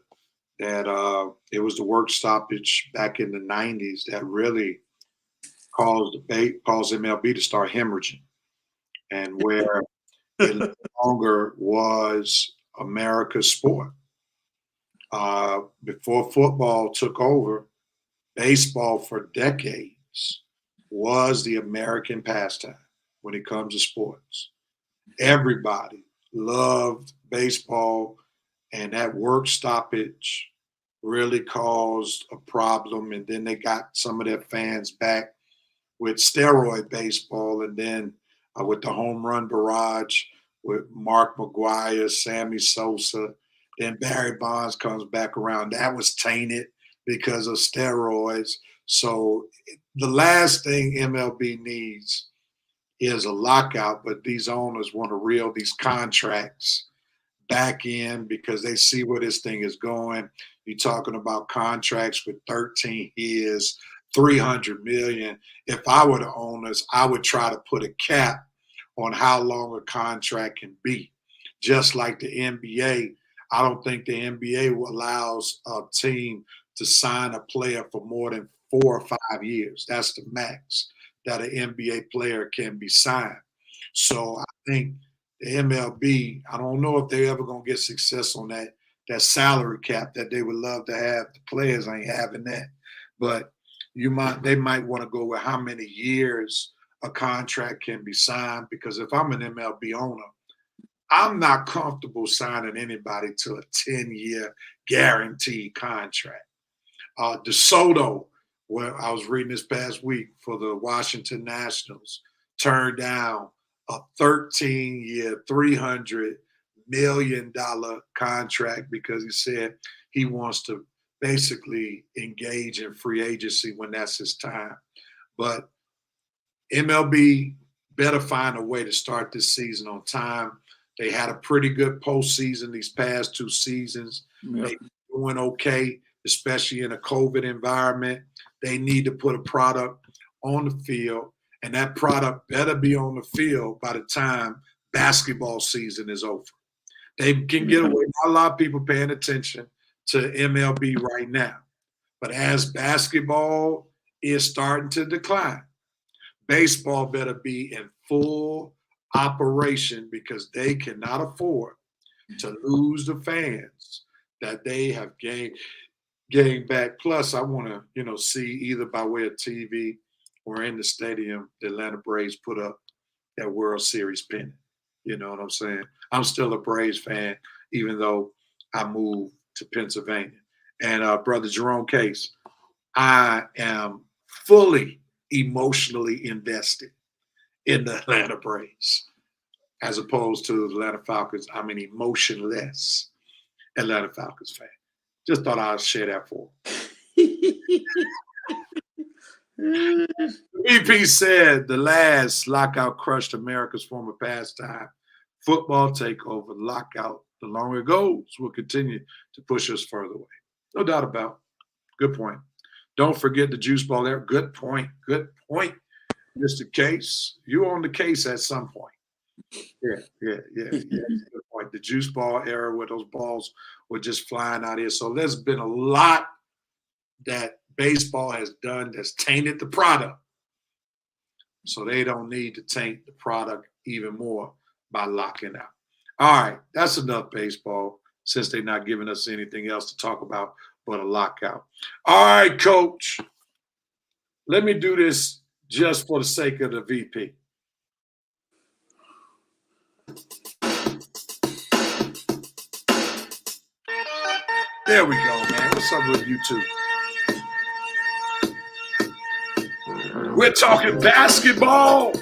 that it was the work stoppage back in the 90s that really caused MLB to start hemorrhaging, and where it no longer was America's sport. Before football took over, baseball for decades was the American pastime when it comes to sports. Everybody loved baseball, and that work stoppage really caused a problem. And then they got some of their fans back with steroid baseball, and then with the home run barrage with Mark McGwire, Sammy Sosa. Then Barry Bonds comes back around. That was tainted because of steroids. So the last thing MLB needs is a lockout, but these owners want to reel these contracts back in because they see where this thing is going. You're talking about contracts with 13 years, $300 million. If I were the owners, I would try to put a cap on how long a contract can be. Just like the NBA, I don't think the NBA allows a team to sign a player for more than 4 or 5 years. That's the max that an NBA player can be signed. So I think the MLB, I don't know if they're ever going to get success on that salary cap that they would love to have. The players ain't having that. But they might want to go with how many years a contract can be signed, because if I'm an MLB owner, I'm not comfortable signing anybody to a 10-year guaranteed contract. DeSoto, where I was reading this past week for the Washington Nationals, turned down a 13-year, $300 million contract because he said he wants to basically engage in free agency when that's his time. But MLB better find a way to start this season on time. They had a pretty good postseason these past 2 seasons. Yep. They're doing okay, especially in a COVID environment. They need to put a product on the field, and that product better be on the field by the time basketball season is over. They can get away. Not a lot of people paying attention to MLB right now. But as basketball is starting to decline, baseball better be in full operation, because they cannot afford to lose the fans that they have gained back. Plus, I want to, see either by way of TV or in the stadium, the Atlanta Braves put up that World Series pennant. You know what I'm saying? I'm still a Braves fan, even though I moved to Pennsylvania. And Brother Jerome Case, I am fully emotionally invested in the Atlanta Braves. as opposed to the Atlanta Falcons. I'm an emotionless Atlanta Falcons fan. Just thought I'd share that for VP said the last lockout crushed America's former pastime. Football takeover, lockout, the longer it goes, will continue to push us further away. No doubt about it. Good point. Don't forget the juice ball there. Good point. Good point, Mr. Case. You on the case at some point. Yeah. Good point. The juice ball era where those balls were just flying out here. So there's been a lot that baseball has done that's tainted the product. So they don't need to taint the product even more by locking out. All right, that's enough baseball since they're not giving us anything else to talk about but a lockout. All right, Coach. Let me do this just for the sake of the VP. There we go, man. What's up with you two? We're talking basketball.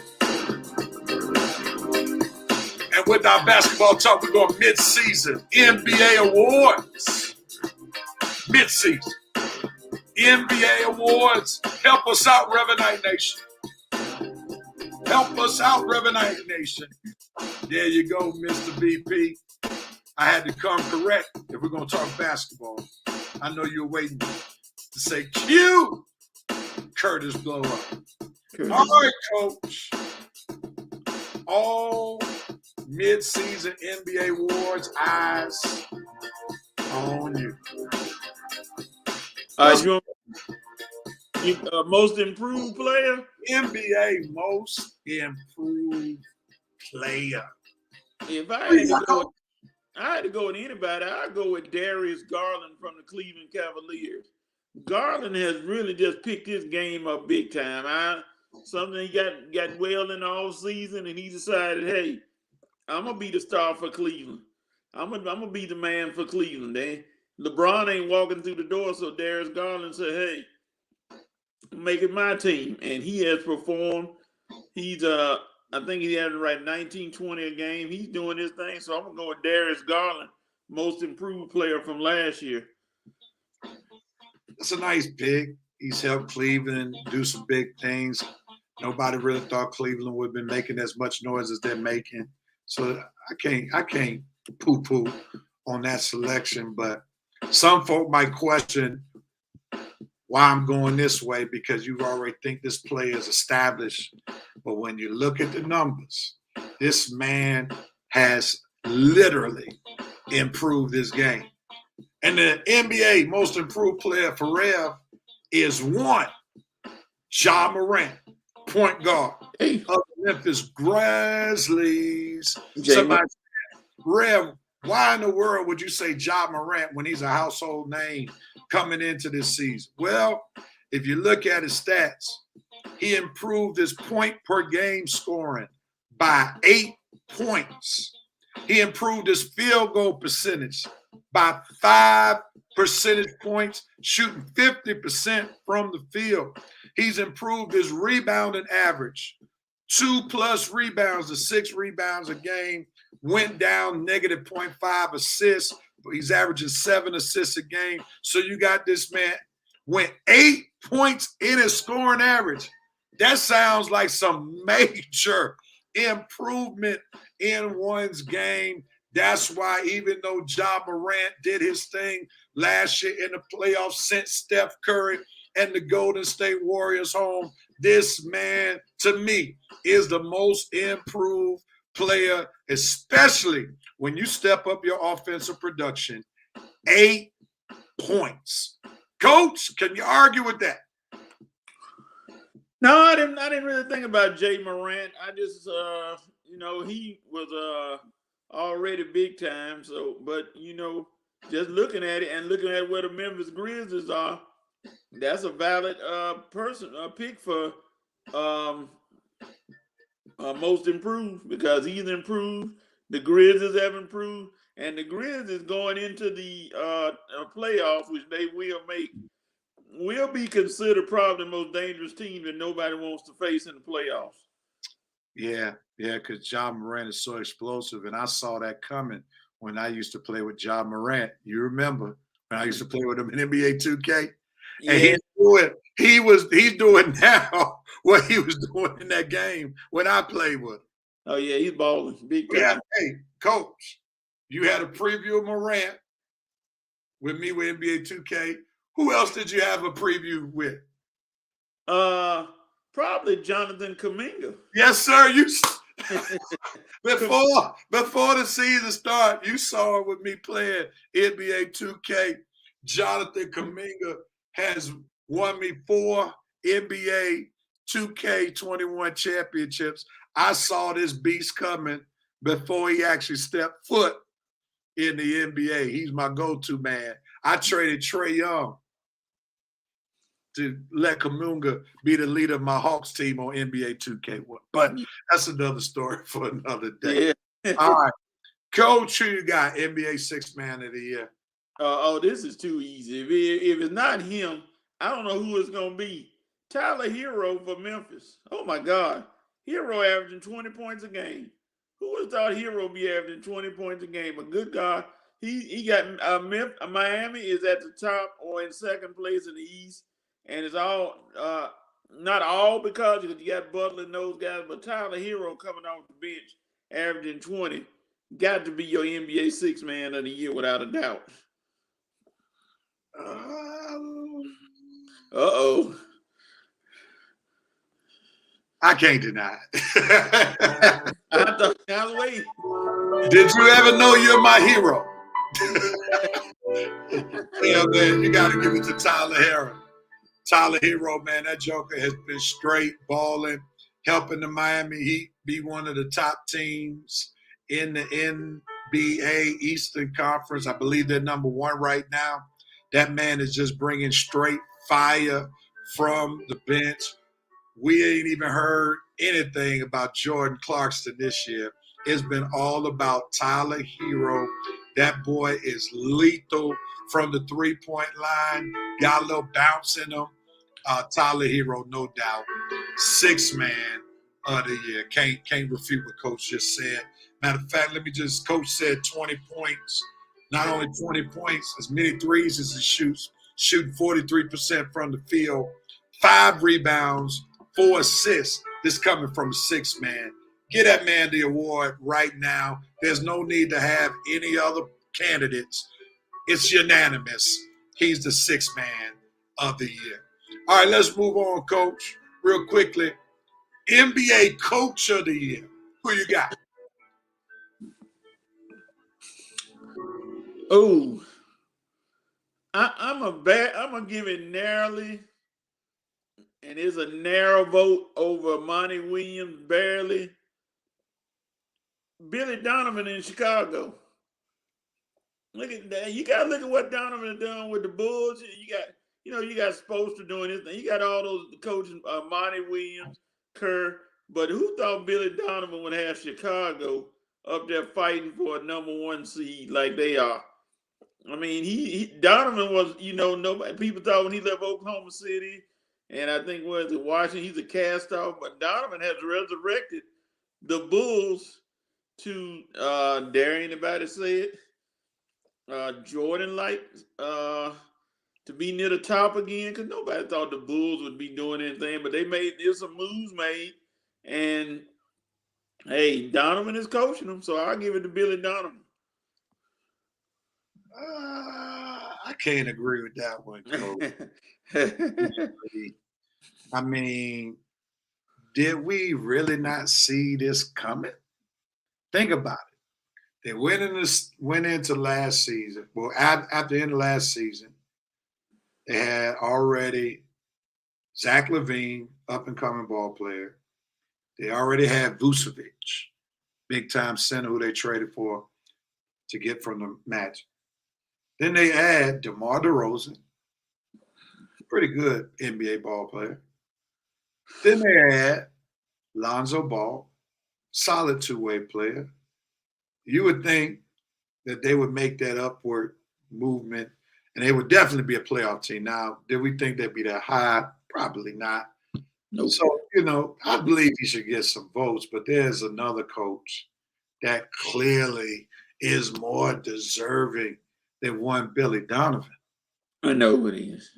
And with our basketball talk, we're going mid-season NBA awards. Mid-season. NBA awards. Help us out, Revenite Nation. Help us out, Revenite Nation. There you go, Mr. VP. I had to come correct if we're going to talk basketball. I know you're waiting to say cue Curtis blow up. All right, Coach. All mid-season NBA awards, eyes on you. Most improved player? NBA most improved player. If I had to go with anybody, I'd go with Darius Garland from the Cleveland Cavaliers. Garland has really just picked his game up big time. Something he got well in the offseason, and he decided, hey, I'm going to be the star for Cleveland. I'm gonna be the man for Cleveland. LeBron ain't walking through the door, so Darius Garland said, hey, make it my team. And he has performed. He's I think he had right 19-20 a game. He's doing his thing, so I'm going to go with Darius Garland, most improved player from last year. It's a nice pick. He's helped Cleveland do some big things. Nobody really thought Cleveland would have been making as much noise as they're making. So I can't poo-poo on that selection, but some folk might question why I'm going this way because you already think this player is established. But when you look at the numbers, this man has literally improved his game. And the NBA most improved player for Rev is one, Ja Morant, point guard of the Memphis Grizzlies. Somebody said, Rev, why in the world would you say Ja Morant when he's a household name coming into this season? Well, if you look at his stats, he improved his point per game scoring by 8 points. He improved his field goal percentage by 5 percentage points, shooting 50% from the field. He's improved his rebounding average, 2+ rebounds to 6 rebounds a game, went down negative 0.5 assists, but he's averaging 7 assists a game. So you got this man went 8 points in his scoring average. That sounds like some major improvement in one's game. That's why even though Ja Morant did his thing last year in the playoffs, sent Steph Curry and the Golden State Warriors home, this man, to me, is the most improved player, especially when you step up your offensive production. 8 points. Coach, can you argue with that? No, I didn't really think about Ja Morant. I just, he was already big time. So, but just looking at it and looking at where the Memphis Grizzlies are, that's a valid pick for most improved because he's improved. The Grizzlies have improved, and the Grizzlies going into the playoffs, which they will make, will be considered probably the most dangerous team that nobody wants to face in the playoffs. Yeah, because John Morant is so explosive, and I saw that coming when I used to play with John Morant. You remember when I used to play with him in NBA 2K, and Yeah. he's doing now what he was doing in that game when I played with him. Oh yeah, he's balling big Yeah, time. hey, coach, you had a preview of Morant with me with NBA 2K. Who else did you have a preview with? Probably Jonathan Kuminga. Yes, sir. You before the season started, you saw it with me playing NBA 2K. Jonathan Kuminga has won me 4 NBA 2K21 championships. I saw this beast coming before he actually stepped foot in the NBA. He's my go-to man. I traded Trae Young to let Kuminga be the leader of my Hawks team on NBA 2K1. But that's another story for another day. Yeah. All right. Coach, who you got? NBA Sixth Man of the Year. This is too easy. If it's not him, I don't know who it's gonna be. Tyler Hero for Memphis. Oh my God, Hero averaging 20 points a game. Who would have thought Hero be averaging 20 points a game? But good God, he got Miami is at the top or in second place in the East, and it's all not all because you got Butler and those guys, but Tyler Hero coming off the bench averaging 20. Got to be your NBA Sixth Man of the Year without a doubt. Uh-oh. I can't deny it. I thought I was waiting. Did you ever know you're my hero? Yeah, man, you got to give it to Tyler Hero. Tyler Hero, man, that joker has been straight balling, helping the Miami Heat be one of the top teams in the NBA Eastern Conference. I believe they're number 1 right now. That man is just bringing straight fire from the bench. We ain't even heard anything about Jordan Clarkson this year. It's been all about Tyler Hero. That boy is lethal from the three-point line. Got a little bounce in him. Tyler Hero, no doubt. Sixth man of the year. Can't refute what Coach just said. Matter of fact, Coach said 20 points. Not only 20 points, as many threes as he shoots, shooting 43% from the field, 5 rebounds, 4 assists. This coming from a sixth man. Get that man the award right now. There's no need to have any other candidates. It's unanimous. He's the sixth man of the year. All right, let's move on, Coach, real quickly. NBA Coach of the Year. Who you got? Oh, I'm gonna give it narrowly, and it's a narrow vote over Monty Williams, barely. Billy Donovan in Chicago. Look at that. You gotta look at what Donovan has done with the Bulls. You got Spoelstra doing this thing. You got all those coaches, Monty Williams, Kerr. But who thought Billy Donovan would have Chicago up there fighting for a number 1 seed like they are? I mean, Donovan was, nobody. People thought when he left Oklahoma City, and I think was it Washington, he's a cast off. But Donovan has resurrected the Bulls to dare anybody say it? Jordan like to be near the top again, because nobody thought the Bulls would be doing anything, but there's some moves made, and hey, Donovan is coaching them, so I'll give it to Billy Donovan. I can't agree with that one, Coach. I mean, did we really not see this coming? Think about it. They went into last season. Well, after the end of last season, they had already Zach LaVine, up-and-coming ball player. They already had Vucevic, big-time center who they traded for to get from the Magic. Then they add DeMar DeRozan, pretty good NBA ball player. Then they add Lonzo Ball, solid two-way player. You would think that they would make that upward movement, and they would definitely be a playoff team. Now, did we think they'd be that high? Probably not. Nope. So, I believe he should get some votes, but there's another coach that clearly is more deserving than one Billy Donovan. I know who it is.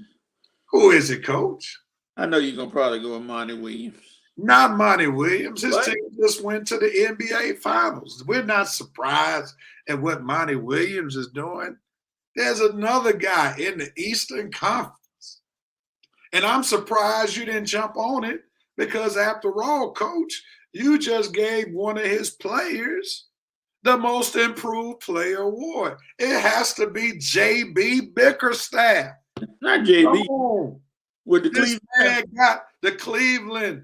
Who is it, Coach? I know you're gonna probably go with Monty Williams. Not Monty Williams. His What? team just went to the NBA Finals. We're not surprised at what Monty Williams is doing. There's another guy in the Eastern Conference. And I'm surprised you didn't jump on it because, after all, Coach, you just gave one of his players the Most Improved Player award. It has to be J.B. Bickerstaff. Not JB. Oh, With the this Cleveland. man got the Cleveland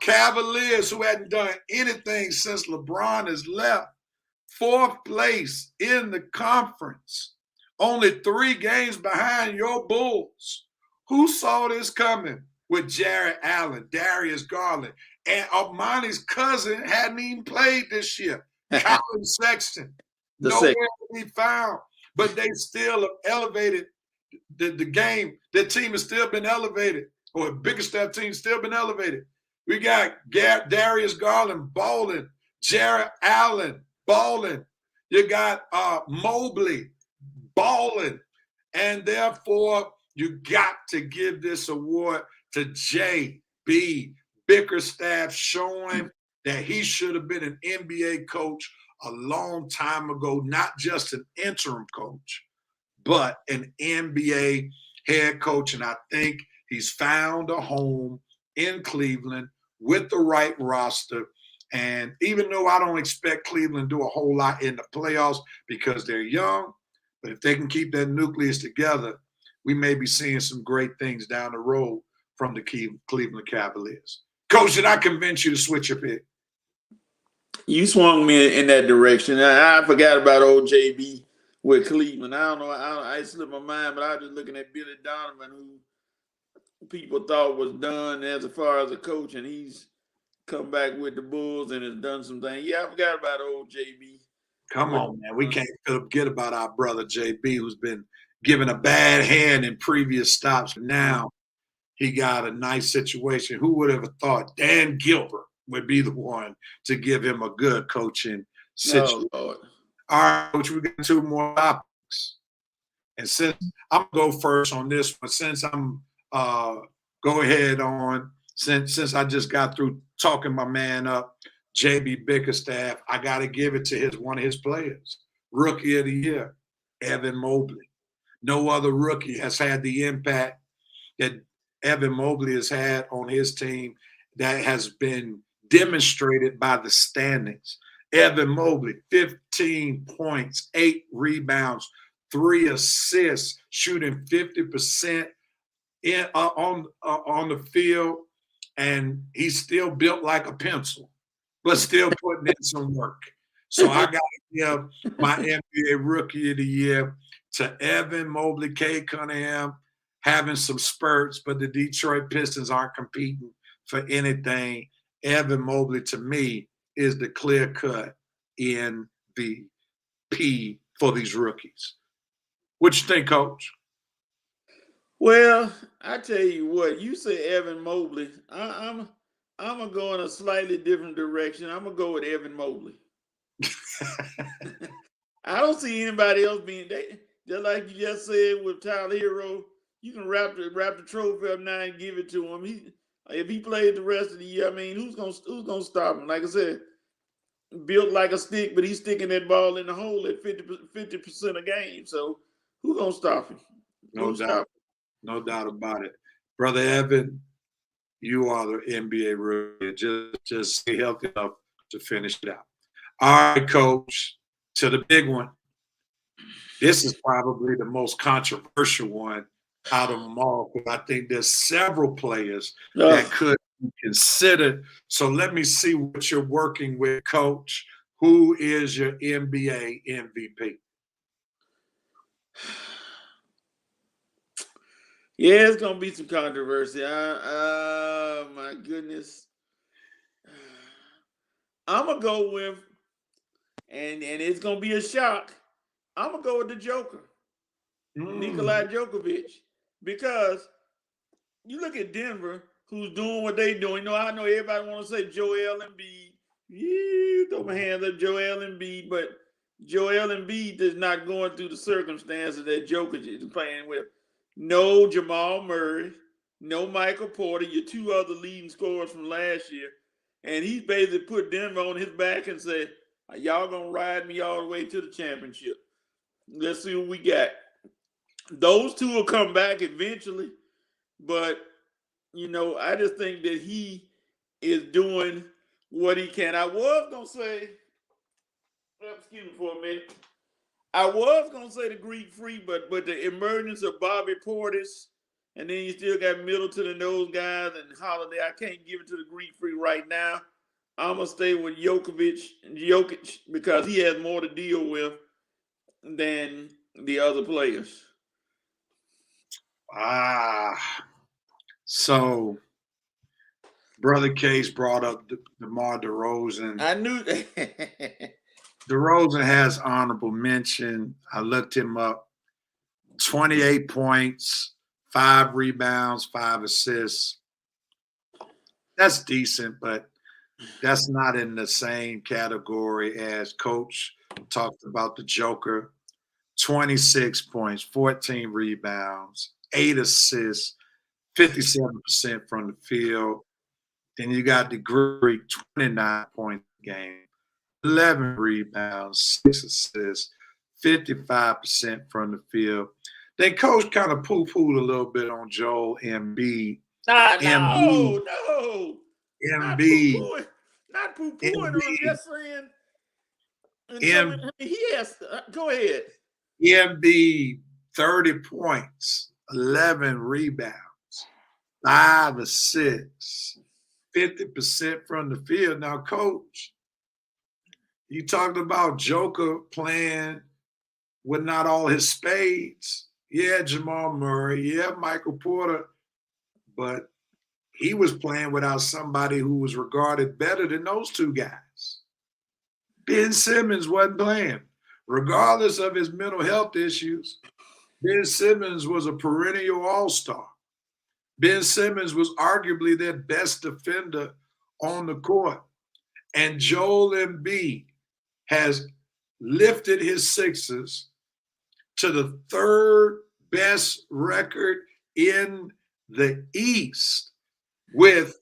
Cavaliers, who hadn't done anything since LeBron has left, 4th place in the conference, only 3 games behind your Bulls. Who saw this coming with Jarrett Allen, Darius Garland, and Armani's cousin hadn't even played this year, Colin Sexton. Nowhere to be found, but they still have elevated the game. Their team has still been elevated, or Bickerstaff team still been elevated. We got Darius Garland balling, Jarrett Allen balling. You got Mobley balling, and therefore you got to give this award to J.B. Bickerstaff, showing that he should have been an NBA coach a long time ago, not just an interim coach, but an NBA head coach. And I think he's found a home in Cleveland with the right roster. And even though I don't expect Cleveland to do a whole lot in the playoffs because they're young, but if they can keep that nucleus together, we may be seeing some great things down the road from the Cleveland Cavaliers. Coach, did I convince you to switch your pick? You swung me in that direction. I forgot about old JB with Cleveland. I don't know. I slipped my mind, but I was just looking at Billy Donovan, who people thought was done as far as a coach, and he's come back with the Bulls and has done some things. Yeah, I forgot about old JB. Come on, man. We can't forget about our brother JB, who's been given a bad hand in previous stops. Now he got a nice situation. Who would have thought Dan Gilbert would be the one to give him a good coaching situation? Oh, Lord. All right, Coach, we got 2 more topics. And since I'm going to go first on this one, since I'm go ahead on, since I just got through talking my man up, J.B. Bickerstaff, I got to give it to one of his players, Rookie of the Year, Evan Mobley. No other rookie has had the impact that Evan Mobley has had on his team that has been demonstrated by the standings. Evan Mobley, 15 points, 8 rebounds, 3 assists, shooting 50% on the field, and he's still built like a pencil, but still putting in some work. So I got to give my NBA Rookie of the Year to Evan Mobley. Cade Cunningham having some spurts, but the Detroit Pistons aren't competing for anything. Evan Mobley, to me, is the clear-cut MVP for these rookies. What you think, Coach? Well, I tell you what, you say Evan Mobley. I'm gonna go in a slightly different direction. I'm gonna go with Evan Mobley. I don't see anybody else being just like you just said with Tyler Hero. You can wrap the trophy up now and give it to him. If he plays the rest of the year, I mean, who's gonna stop him? Like I said, built like a stick, but he's sticking that ball in the hole at 50% a game. So who's gonna stop him? No doubt. No doubt about it. Brother Evan, you are the NBA rookie. Just stay healthy enough to finish it out. All right, Coach, to the big one. This is probably the most controversial one out of them all, because I think there's several players that could be considered. So let me see what you're working with, Coach. Who is your NBA MVP? Yeah, it's gonna be some controversy. Oh my goodness. I'm gonna go with, and it's gonna be a shock. I'm gonna go with the Joker, Nikola Djokovic, because you look at Denver. who's doing what they doing. I know everybody want to say Joel Embiid. Yeah, throw my hands up, Joel Embiid, but Joel Embiid is not going through the circumstances that Jokic is playing with. No Jamal Murray, no Michael Porter, your two other leading scorers from last year. And he's basically put Denver on his back and said, y'all going to ride me all the way to the championship. Let's see what we got. Those two will come back eventually, but, I just think that he is doing what he can. I was going to say, excuse me for a minute, I was going to say the Greek Freak, but the emergence of Bobby Portis, and then you still got Middleton and those guys and Holiday. I can't give it to the Greek Freak right now. I'm going to stay with Jokic because he has more to deal with than the other players. So Brother Case brought up DeMar DeRozan. I knew that. DeRozan has honorable mention. I looked him up. 28 points, 5 rebounds, 5 assists. That's decent, but that's not in the same category as Coach talked about the Joker. 26 points, 14 rebounds, 8 assists, 57% from the field. Then you got the Greek, 29 points a game, 11 rebounds, 6 assists, 55% from the field. Then Coach kind of poo-pooed a little bit on Joel Embiid. No. Embiid. Not poo-pooing. I'm just saying. He has. Go ahead. Embiid, 30 points, 11 rebounds, 5 assists, 50% from the field. Now, Coach, you talked about Joker playing with not all his spades. Yeah, Jamal Murray. Yeah, Michael Porter. But he was playing without somebody who was regarded better than those two guys. Ben Simmons wasn't playing. Regardless of his mental health issues, Ben Simmons was a perennial all-star. Ben Simmons was arguably their best defender on the court. And Joel Embiid has lifted his Sixers to the 3rd best record in the East, with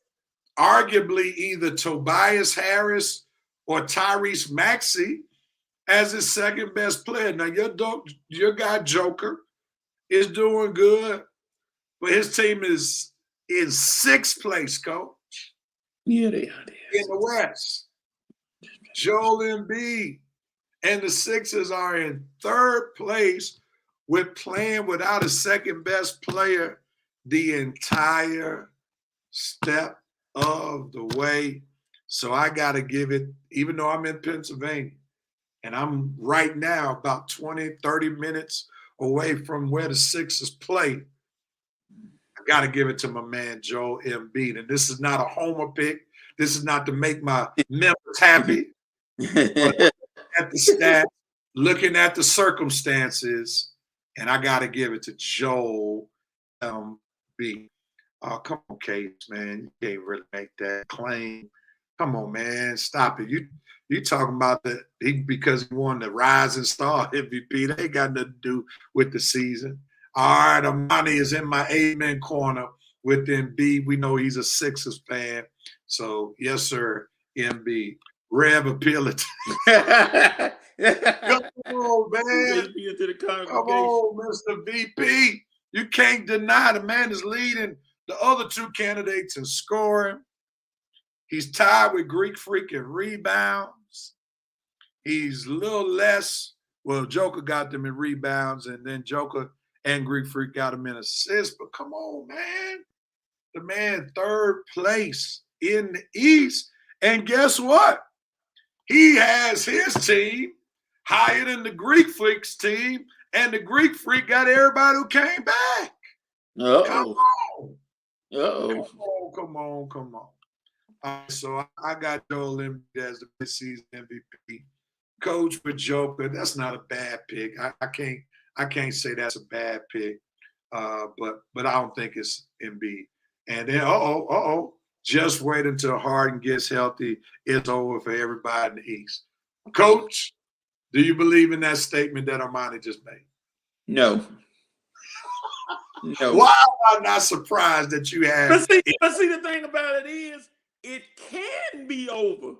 arguably either Tobias Harris or Tyrese Maxey as his 2nd best player. Now, your guy Joker is doing good, but his team is in 6th place, Coach. Yeah, they are there. In the West. Joel Embiid and the Sixers are in 3rd place with playing without a 2nd best player the entire step of the way. So I got to give it, even though I'm in Pennsylvania, and I'm right now about 20, 30 minutes away from where the Sixers play, I got to give it to my man, Joel Embiid. And this is not a homer pick. This is not to make my members happy. But at the stats, looking at the circumstances, and I got to give it to Joel Embiid. Oh, come on, Case, man. You can't really make that claim. Come on, man. Stop it. You talking about because he won the Rising Star MVP. That ain't got nothing to do with the season. All right, Amani is in my amen corner with Embiid. We know he's a Sixers fan. So, yes, sir, Embiid. Rev ability. Come on, man. Come on, Mr. VP. You can't deny the man is leading the other 2 candidates in scoring. He's tied with Greek Freak in rebounds. He's a little less. Well, Joker got them in rebounds, and then Joker and Greek Freak got him in assists. But come on, man. The man 3rd place in the East. And guess what? He has his team higher than the Greek Freak's team, and the Greek Freak got everybody who came back. Come on. Come on. So I got Joel Embiid as the mid-season MVP. Coach with Joker, that's not a bad pick. I can't say that's a bad pick. But I don't think it's Embiid. And then, just wait until Harden gets healthy. It's over for everybody in the East. Coach, do you believe in that statement that Armani just made? No. No. Why am I not surprised that you have? But see, the thing about it is, it can be over.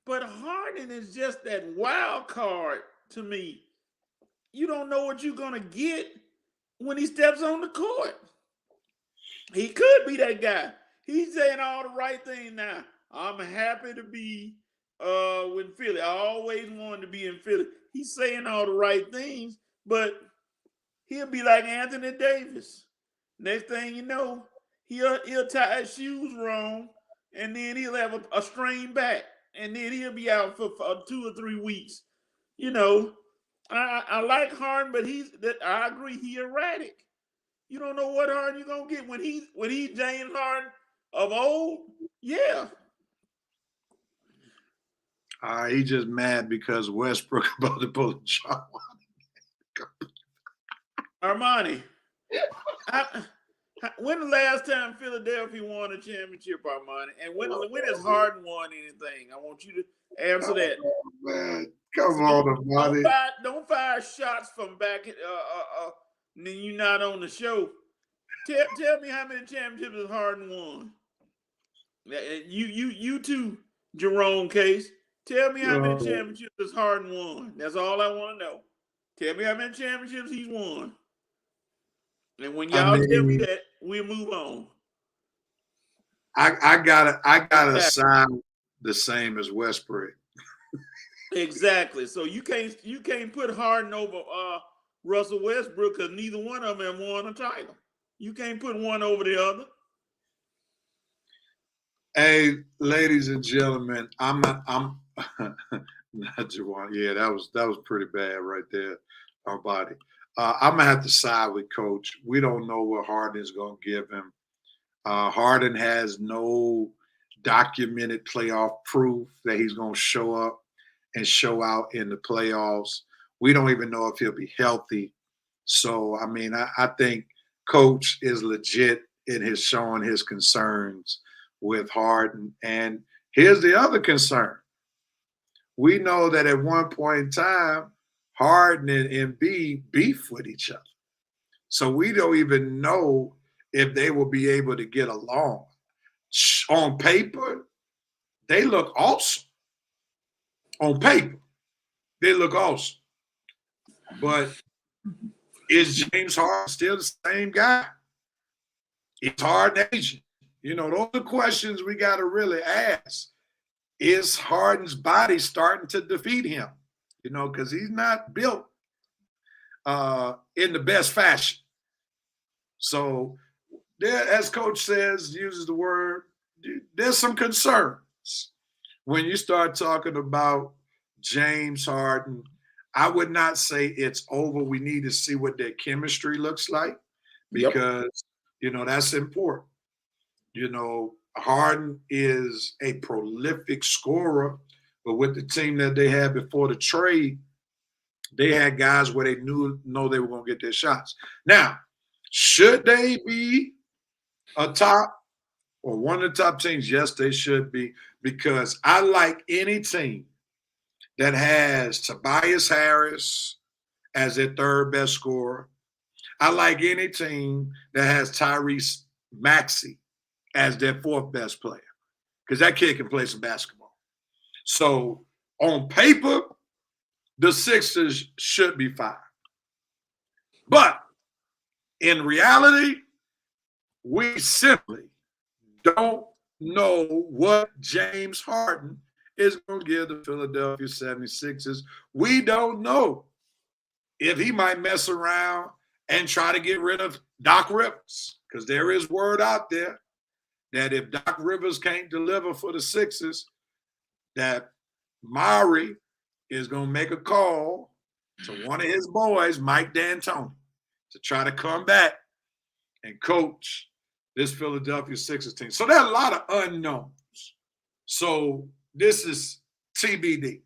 But Harden is just that wild card to me. You don't know what you're going to get when he steps on the court. He could be that guy. He's saying all the right things now. I'm happy to be with Philly. I always wanted to be in Philly. He's saying all the right things, but he'll be like Anthony Davis. Next thing you know, he'll tie his shoes wrong, and then he'll have a strained back, and then he'll be out for 2 or 3 weeks. You know, I like Harden, but I agree, he's erratic. You don't know what Harden you're gonna get when he's James Harden of old. Yeah. He just mad because Westbrook about to pull a John. Armani, when the last time Philadelphia won a championship, Armani? And when has Harden won anything? I want you to answer that. Man, come on, Armani. Don't fire shots from back. Then you're not on the show. Tell me how many championships has Harden won? You too, Jerome Case. Tell me how many championships has Harden won. That's all I want to know. Tell me how many championships he's won. And when y'all tell me that, we'll move on. I gotta sign the same as Westbrook. Exactly. So you can't put Harden over Russell Westbrook because neither one of them have won a title. You can't put one over the other. Hey, ladies and gentlemen, I'm not Jawan. Yeah, that was pretty bad right there, our body. I'm gonna have to side with Coach. We don't know what Harden is gonna give him. Harden has no documented playoff proof that he's gonna show up and show out in the playoffs. We don't even know if he'll be healthy. So, I mean, I think Coach is legit in his showing his concerns with Harden. And here's the other concern. We know that at one point in time, Harden and Embiid beef with each other. So we don't even know if they will be able to get along. On paper, they look awesome. On paper, they look awesome. But is James Harden still the same guy? Is Harden Asian? You know, those are questions we got to really ask. Is Harden's body starting to defeat him? You know, because he's not built in the best fashion. So there, as Coach says, uses the word, there's some concerns. When you start talking about James Harden, I would not say it's over. We need to see what their chemistry looks like because, you know, that's important. You know, Harden is a prolific scorer, but with the team that they had before the trade, they had guys where they know they were going to get their shots. Now, should they be a top or one of the top teams? Yes, they should be, because I like any team that has Tobias Harris as their third best scorer. I like any team that has Tyrese Maxey as their fourth best player, because that kid can play some basketball. So on paper, the Sixers should be fine. But in reality, we simply don't know what James Harden is going to give the Philadelphia 76ers. We don't know if he might mess around and try to get rid of Doc Rivers, because there is word out there that if Doc Rivers can't deliver for the Sixers, that Maury is going to make a call to one of his boys, Mike D'Antoni, to try to come back and coach this Philadelphia Sixers team. So there are a lot of unknowns. So this is TBD,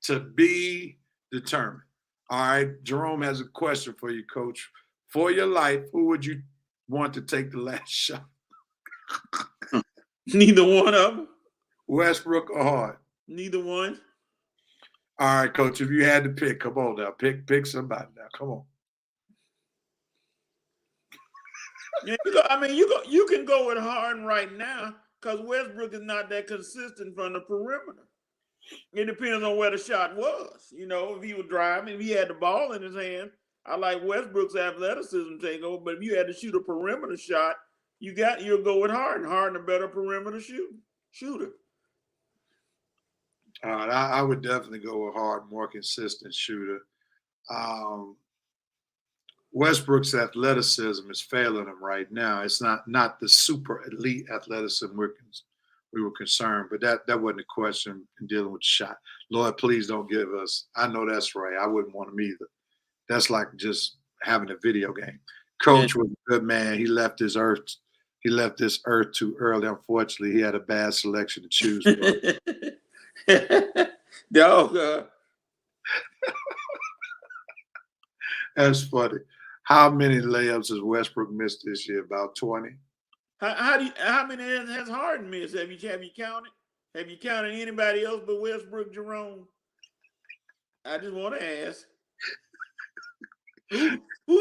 to be determined. All right, Jerome has a question for you, Coach. For your life, who would you want to take the last shot? Neither one of them. Westbrook or Harden? Neither one. All right, Coach. If you had to pick, come on now. Pick somebody now. Come on. Yeah, you can go with Harden right now because Westbrook is not that consistent from the perimeter. It depends on where the shot was. If he was driving, if he had the ball in his hand, I like Westbrook's athleticism take over. But if you had to shoot a perimeter shot, you'll go with Harden. Harden a better perimeter shooter. All right, I would definitely go with Harden, more consistent shooter. Westbrook's athleticism is failing him right now. It's not the super elite athleticism we were concerned, but that wasn't a question in dealing with the shot. Lord, please don't give us. I know that's right. I wouldn't want him either. That's like just having a video game. Coach was a good man. He left this earth too early. Unfortunately, he had a bad selection to choose from. Dog. That's funny. How many layups has Westbrook missed this year? About 20. How many has Harden missed? Have you counted? Have you counted anybody else but Westbrook, Jerome? I just want to ask. Who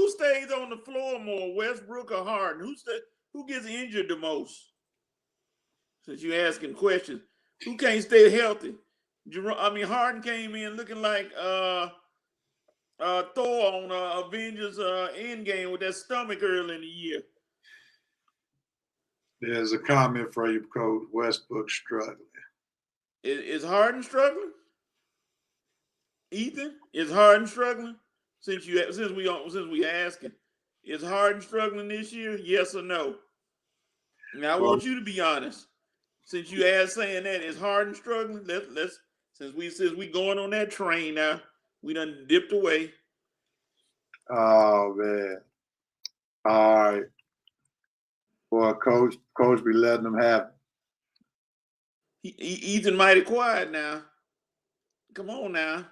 stays on the floor more, Westbrook or Harden? Who gets injured the most? Since you're asking questions, who can't stay healthy? Harden came in looking like Thor on Avengers Endgame with that stomach early in the year. There's a comment for you, Coach. Westbrook struggling. Is Harden struggling? Ethan, is Harden struggling? Since we asking, is Harden struggling this year? Yes or no? Now I want you to be honest. Since you asked saying that, is Harden struggling? Let's since we going on that train now, we done dipped away. Oh man! All right. Boy, coach be letting them have it. Ethan mighty quiet now. Come on now.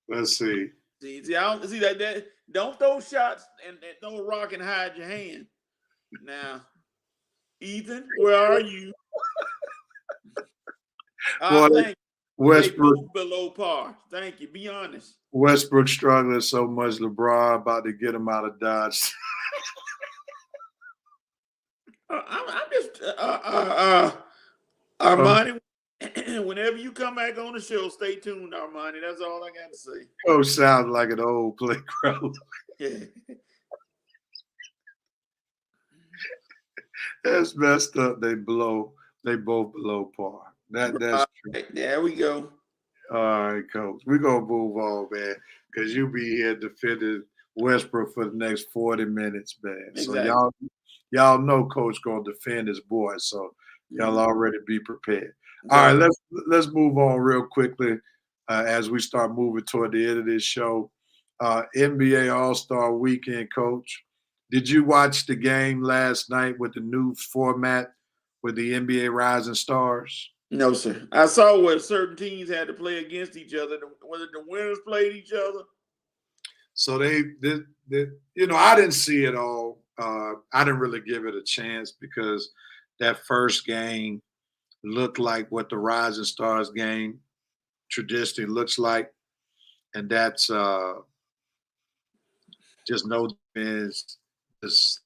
Let's see. See that don't throw shots and throw a rock and hide your hand. Now, Ethan, where are you? Boy, Westbrook below par. Thank you. Be honest. Westbrook struggling so much. LeBron about to get him out of Dodge. I'm just Armani. Whenever you come back on the show, stay tuned, Armani. That's all I got to say. Oh, sounds like an old playground. Yeah. That's messed up. They both below par. That's true. Right, there we go. All right, Coach. We're gonna move on, man, because you be here defending Westbrook for the next 40 minutes, man. Exactly. So y'all know Coach gonna defend his boy. So y'all already be prepared. All right, let's move on real quickly as we start moving toward the end of this show. NBA All-Star Weekend, Coach. Did you watch the game last night with the new format with the NBA Rising Stars? No, sir. I saw where certain teams had to play against each other. Whether the winners played each other. So they I didn't see it all. I didn't really give it a chance because that first game looked like what the Rising Stars game traditionally looks like. And that's just no defense, just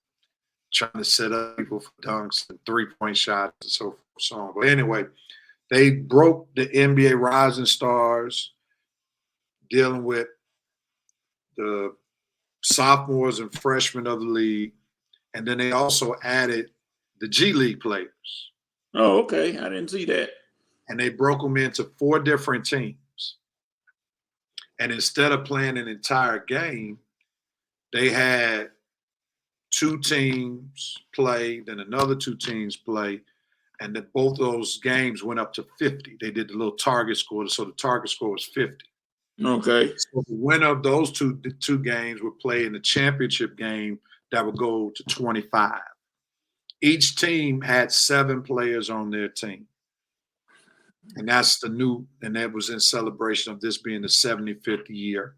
trying to set up people for dunks and three-point shots and so on. But anyway, they broke the NBA Rising Stars, dealing with the sophomores and freshmen of the league. And then they also added the G League players. Oh, okay. I didn't see that. And they broke them into 4 different teams. And instead of playing an entire game, they had 2 teams play, then another 2 teams play, and then both of those games went up to 50. They did the little target score, so the target score was 50. Okay. So the winner of those two games would play in the championship game that would go to 25. Each team had 7 players on their team. And that's and that was in celebration of this being the 75th year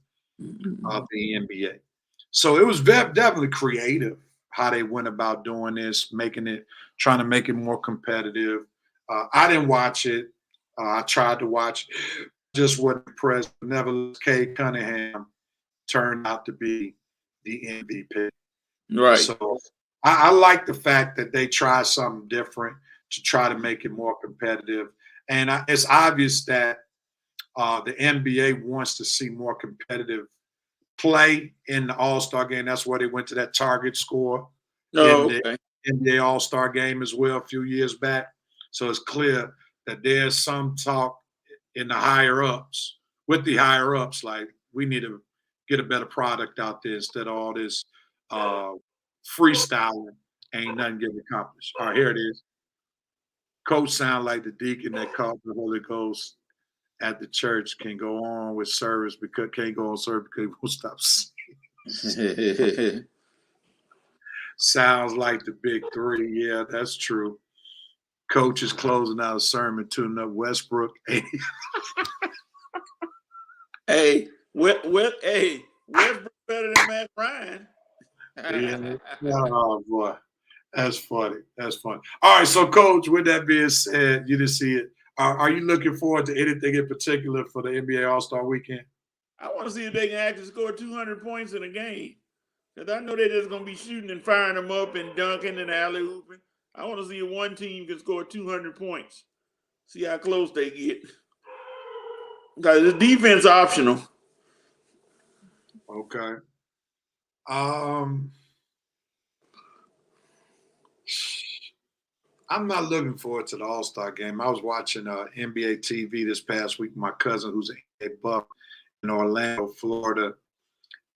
of the NBA. So it was definitely creative how they went about doing this, trying to make it more competitive. I didn't watch it. I tried to watch, just wasn't impressed. Nevertheless, Cade Cunningham turned out to be the MVP. Right. So I like the fact that they try something different to try to make it more competitive. And it's obvious that the NBA wants to see more competitive play in the All-Star game. That's why they went to that target score in the NBA All-Star game as well a few years back. So it's clear that there's some talk in the higher-ups, with the higher-ups, like we need to get a better product out there instead of all this freestyling. Ain't nothing getting accomplished. All right, here it is. Coach sound like the deacon that called the Holy Ghost at the church, can go on with service because can't go on service because he won't stop singing. Sounds like the big three. Yeah, that's true. Coach is closing out a sermon, tuning up Westbrook. Hey, Westbrook better than Matt Ryan. Yeah. Oh boy, that's funny. That's funny. All right, so Coach, with that being said, you didn't see it. Are you looking forward to anything in particular for the NBA All-Star Weekend? I want to see if they can actually score 200 points in a game. Because I know they're just going to be shooting and firing them up and dunking and alley-ooping. I want to see if one team can score 200 points. See how close they get. Because the defense optional. Okay. I'm not looking forward to the All-Star game. I was watching NBA TV this past week with my cousin who's a buff in Orlando, Florida.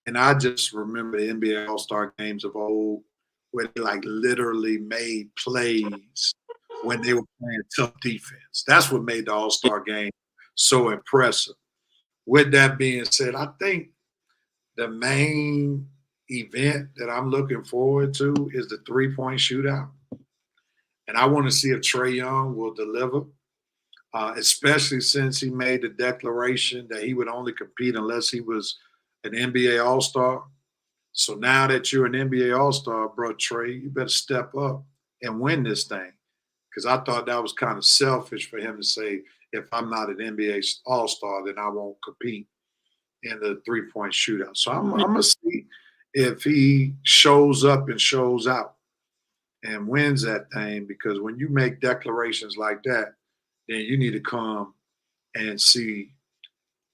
And I just remember the NBA All-Star games of old where they like literally made plays when they were playing tough defense. That's what made the All-Star game so impressive. With that being said, I think the main event that I'm looking forward to is the three-point shootout. And I want to see if Trae Young will deliver, especially since he made the declaration that he would only compete unless he was an NBA All-Star. So now that you're an NBA All-Star, bro, Trae, you better step up and win this thing. Because I thought that was kind of selfish for him to say, if I'm not an NBA All-Star, then I won't compete in the three-point shootout. So I'm going to see if he shows up and shows out and wins that thing, because when you make declarations like that, then you need to come and see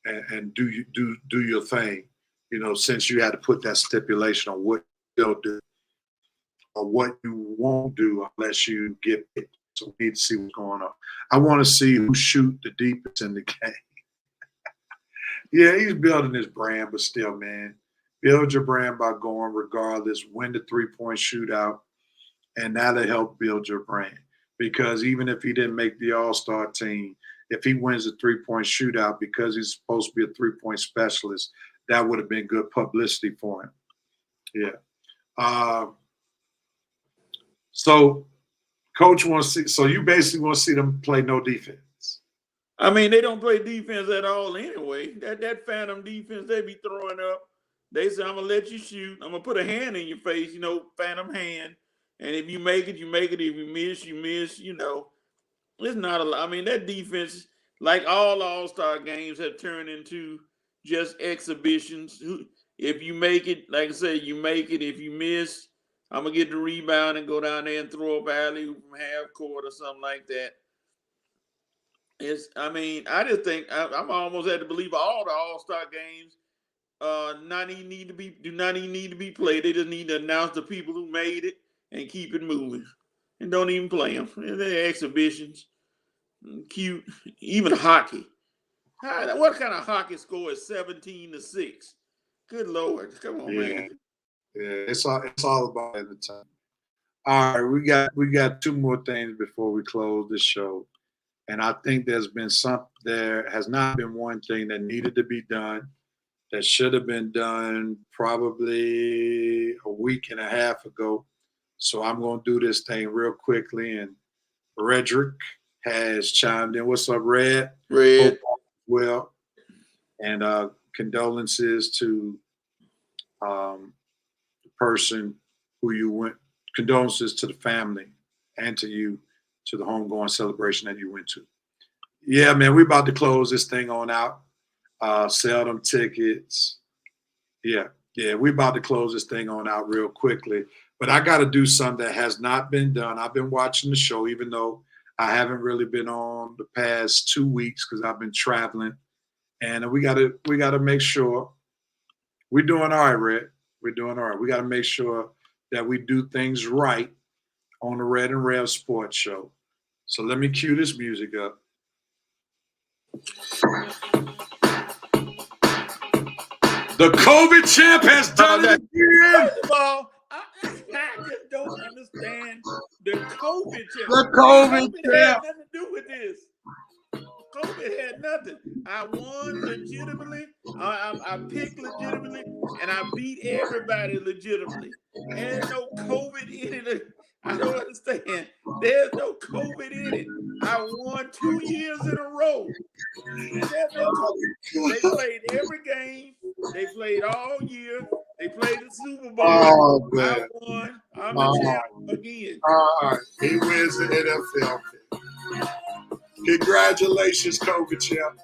and do your thing, you know, since you had to put that stipulation on what you'll do or what you won't do unless you get picked. So we need to see what's going on. I want to see who shoot the deepest in the game. Yeah, he's building his brand, but still, man, build your brand by going regardless, win the three-point shootout, and that'll help build your brand. Because even if he didn't make the All-Star team, if he wins the three-point shootout because he's supposed to be a three-point specialist, that would have been good publicity for him. Yeah. So Coach wants to see, so you basically want to see them play no defense. I mean, they don't play defense at all anyway. That phantom defense they be throwing up. They say, I'm going to let you shoot. I'm going to put a hand in your face, you know, phantom hand. And if you make it, you make it. If you miss, you miss, you know. It's not a lot. I mean, that defense, like all All-Star games, have turned into just exhibitions. If you make it, like I said, you make it. If you miss, I'm going to get the rebound and go down there and throw up alley from half court or something like that. I just think I'm almost had to believe all the All-Star games do not even need to be played. They just need to announce the people who made it and keep it moving, and don't even play them. They're exhibitions, cute. Even hockey. What kind of hockey score is 17-6? Good Lord, come on, man. Yeah, it's all about entertainment. All right, we got two more things before we close this show, and I think there has not been one thing that needed to be done that should have been done probably a week and a half ago. So I'm going to do this thing real quickly. And Redrick has chimed in. What's up, Red? Red. Well, and condolences to the person who you went. Condolences to the family and to you, to the homegoing celebration that you went to. Yeah, man, we about to close this thing on out. Sell them tickets. Yeah, we about to close this thing on out real quickly. But I got to do something that has not been done. I've been watching the show, even though I haven't really been on the past 2 weeks because I've been traveling. And we gotta make sure we're doing all right, Red. We're doing all right. We got to make sure that we do things right on the Red and Rev Sports Show. So let me cue this music up. The COVID champ has done it again. First of all, I just don't understand the COVID champ. The COVID had champ. nothing to do with this. COVID had nothing. I won legitimately. I picked legitimately, and I beat everybody legitimately. And there's no COVID in it. I don't understand. There's no COVID in it. I won 2 years in a row. There's no COVID. They played every game. They played all year. They played the Super Bowl. Oh, man. I won. I'm the champ again. All right. He wins the NFL. Congratulations, COVID champ.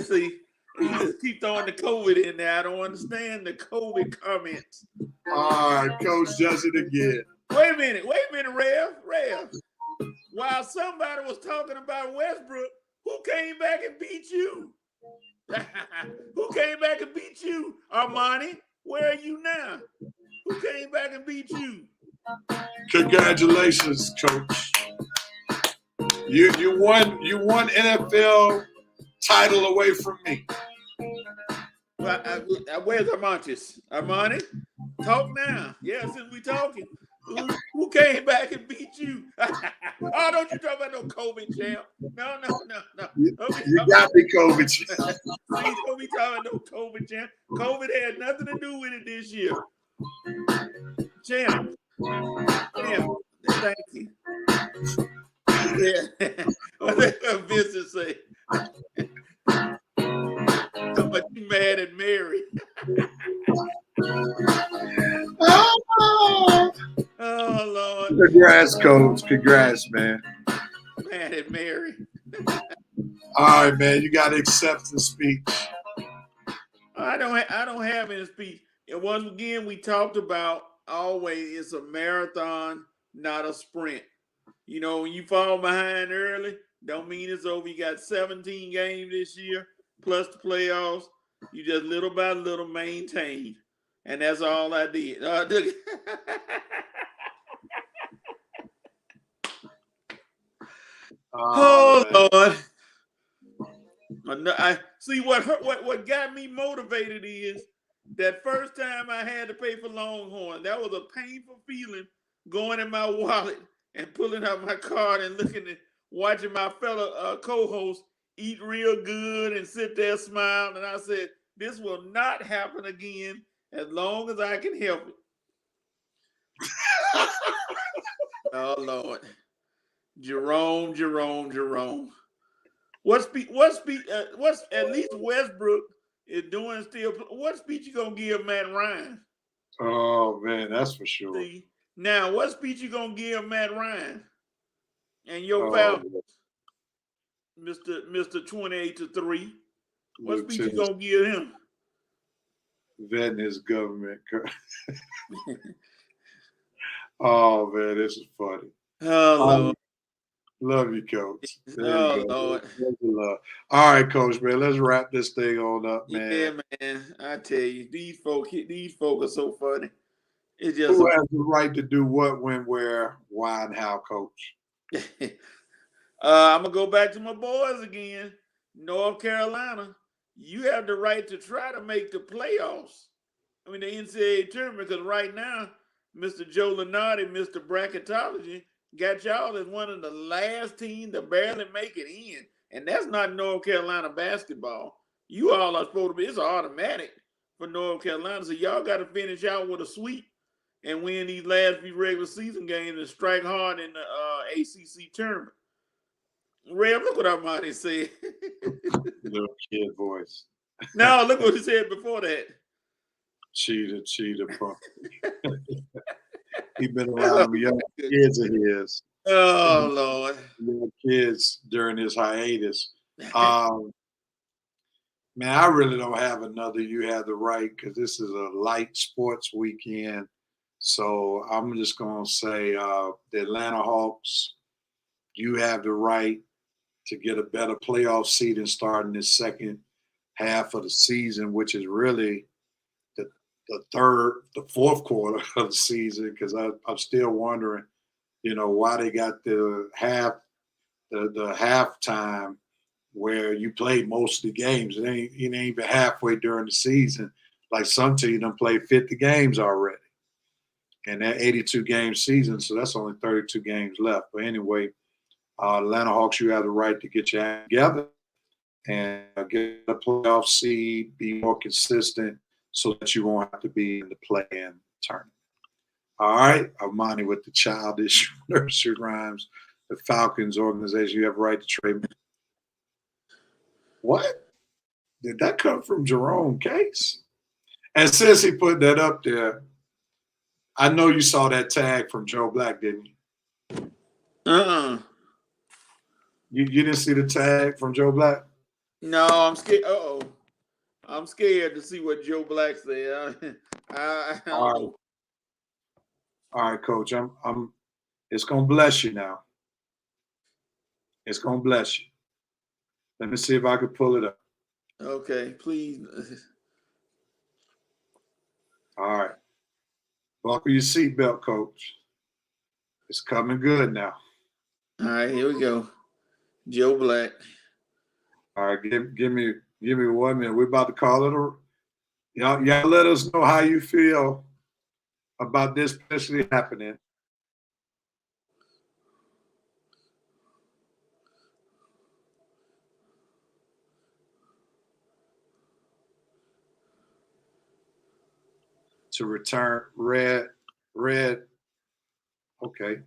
See, he just keep throwing the COVID in there. I don't understand the COVID comments. All right, Coach does it again. Wait a minute, Rev. While somebody was talking about Westbrook, who came back and beat you? Who came back and beat you? Armani, where are you now? Who came back and beat you? Congratulations, Coach. You won NFL title away from me. Well, where's Armantis? Armani, talk now. Yeah, since we talking. Who came back and beat you? Oh, don't you talk about no COVID champ. No. You got me, COVID champ. Please don't be talking about no COVID champ. COVID had nothing to do with it this year. Champ. Thank you. Yeah. What did Vincent say? But you mad at Mary. Oh, Lord. Congrats, Coach. Congrats, man. Mad at Mary. All right, man. You got to accept the speech. I don't have any speech. And once again, we talked about always it's a marathon, not a sprint. You know, when you fall behind early, don't mean it's over. You got 17 games this year, plus the playoffs. You just little by little maintain. And that's all I did. Oh, Lord. I see what got me motivated is that first time I had to pay for Longhorn. That was a painful feeling going in my wallet and pulling out my card and looking at watching my fellow co-host eat real good and sit there smiling. And I said, this will not happen again as long as I can help it. Oh, Lord. Jerome. What's at least Westbrook is doing still? What speech you gonna give Matt Ryan? Oh man, that's for sure. See, now what speech you gonna give Matt Ryan and your Falcons, Mr. 28-3? What speech you gonna give him? Vetting his government. Oh man, this is funny. Oh Lord. Love you, Coach. Oh Lord. Love. All right, Coach, man. Let's wrap this thing on up, man. Yeah, man. I tell you, these folk are so funny. It's just who has the right to do what, when, where, why, and how, Coach? I'm gonna go back to my boys again. North Carolina, you have the right to try to make the playoffs. I mean the NCAA tournament, because right now, Mr. Joe Lunardi, Mr. Bracketology, got y'all as one of the last teams to barely make it in. And that's not North Carolina basketball. You all are supposed to be, it's automatic for North Carolina. So y'all got to finish out with a sweep and win these last few regular season games and strike hard in the ACC tournament. Rev, look what Armani said. Little kid voice. No, look what he said before that. Cheater, punk. He's been around them young kids of his. Oh, Lord. Young kids during his hiatus. Man, I really don't have another You Have the Right because this is a light sports weekend. So I'm just going to say the Atlanta Hawks, you have the right to get a better playoff seed and starting this second half of the season, which is really the fourth quarter of the season, because I'm still wondering, why they got the halftime where you play most of the games. It ain't even halfway during the season. Like some teams done played 50 games already. And that 82-game season, so that's only 32 games left. But anyway, Atlanta Hawks, you have the right to get your act together and get a playoff seed, be more consistent so that you won't have to be in the play-in tournament. All right, Armani with the childish nursery rhymes. The Falcons organization, you have a right to trade me. What? Did that come from Jerome Case? And since he put that up there, I know you saw that tag from Joe Black, didn't you? You didn't see the tag from Joe Black? No, I'm scared. I'm scared to see what Joe Black said. All right, Coach. I'm. It's gonna bless you now. It's gonna bless you. Let me see if I can pull it up. Okay, please. All right. Buckle your seatbelt, Coach. It's coming good now. All right, here we go. Joe Black. All right, give me 1 minute. We're about to call it y'all let us know how you feel about this potentially happening. To return Red. Okay.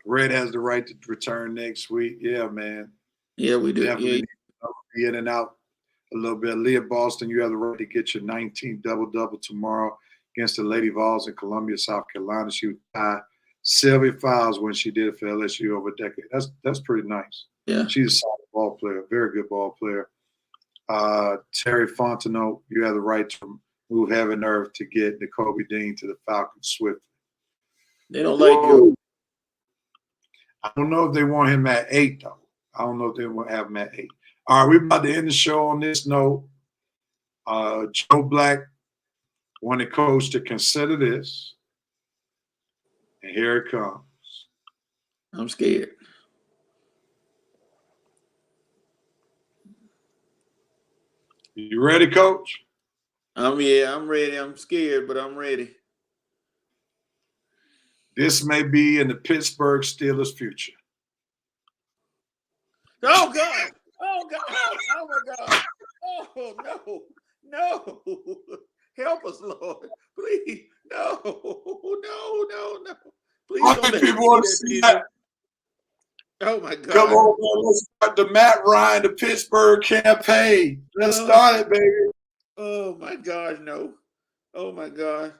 Red has the right to return next week. Yeah, man. Yeah, we do. Definitely be in and out a little bit. Leah Boston, you have the right to get your 19th double-double tomorrow against the Lady Vols in Columbia, South Carolina. She would tie Sylvia Fowles when she did it for LSU over a decade. That's pretty nice. Yeah. She's a solid ball player, very good ball player. Terry Fontenot, you have the right to move heaven and earth to get Nakobe Dean to the Falcons swiftly. They don't like Joe. I don't know if they want him at 8, though. I don't know if they want to have him at 8. All right, we're about to end the show on this note. Joe Black wanted Coach to consider this. And here it comes. I'm scared. You ready, Coach? I'm ready. I'm scared, but I'm ready. This may be in the Pittsburgh Steelers' future. Oh, God. Oh, God. Oh, my God. Oh, no. Help us, Lord. Please. No. Please How don't many let people want to see that? Oh, my God. Come on, man. Let's start the Matt Ryan, the Pittsburgh campaign. Let's start it, baby. Oh, my gosh, no. Oh, my God.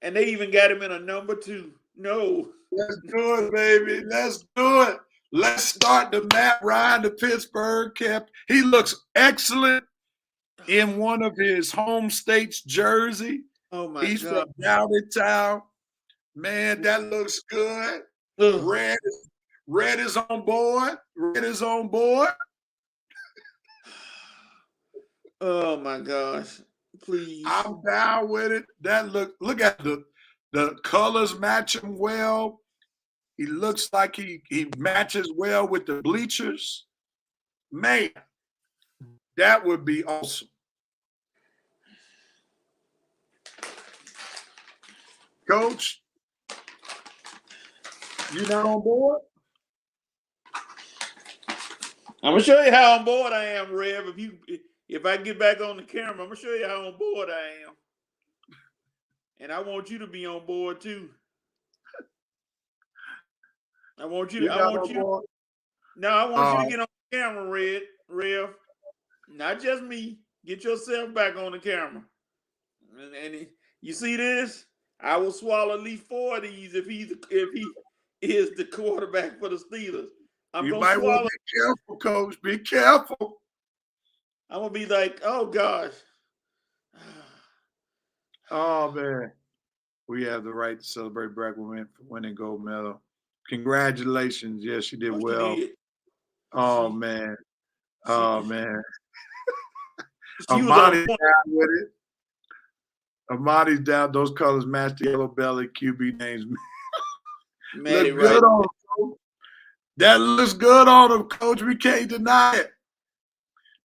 And they even got him in a number 2. No. Let's do it, baby. Let's do it. Let's start the Matt Ryan, the Pittsburgh camp. He looks excellent in one of his home states jersey. Oh, my He's God. from Downtown. Man, that looks good. Ugh. Red is on board. Red is on board. Oh, my gosh. Please. I'm down with it. That look at the colors match him well. He looks like he matches well with the bleachers. Man, that would be awesome. Coach, you not on board? I'm gonna show you how on board I am, Rev. If I get back on the camera, I'm gonna show you how on board I am. And I want you to be on board too. I want you to get on the camera, Rev. Not just me. Get yourself back on the camera. And you see this? I will swallow at least 4 of these if he is the quarterback for the Steelers. You might want to be careful, Coach. Be careful. I'm gonna be like, oh gosh. Oh man, we have the right to celebrate black women for winning gold medal. Congratulations! Yes, you did well. Did. Oh man. Amani's down with it. Amani's down. Those colors match the yellow belly QB names. Look good on him. That looks good on him, Coach. We can't deny it.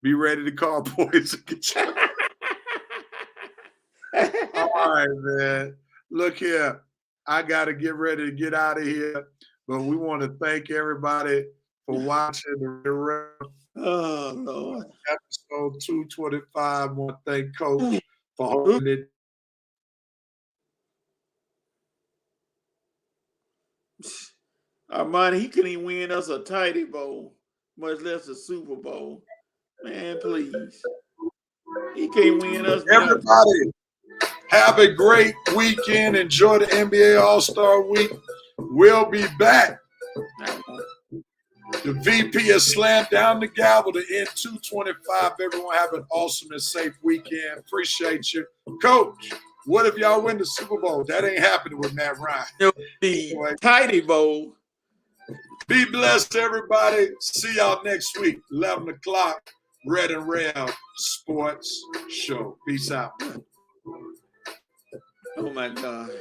Be ready to call poison. All right, man. Look here. I got to get ready to get out of here. But we want to thank everybody for watching the Ref. Oh, Lord. Episode 225. I want to thank Coach for holding it. Armani, he couldn't even win us a Tidy Bowl, much less a Super Bowl. Man, please. He can't win us. Everybody, have a great weekend. Enjoy the NBA All-Star Week. We'll be back. The VP has slammed down the gavel to end 225. Everyone have an awesome and safe weekend. Appreciate you. Coach, what if y'all win the Super Bowl? That ain't happening with Matt Ryan. The Tidy Bowl. Be blessed, everybody. See y'all next week, 11 o'clock, Red and Rev Sports Show. Peace out. Oh, my God.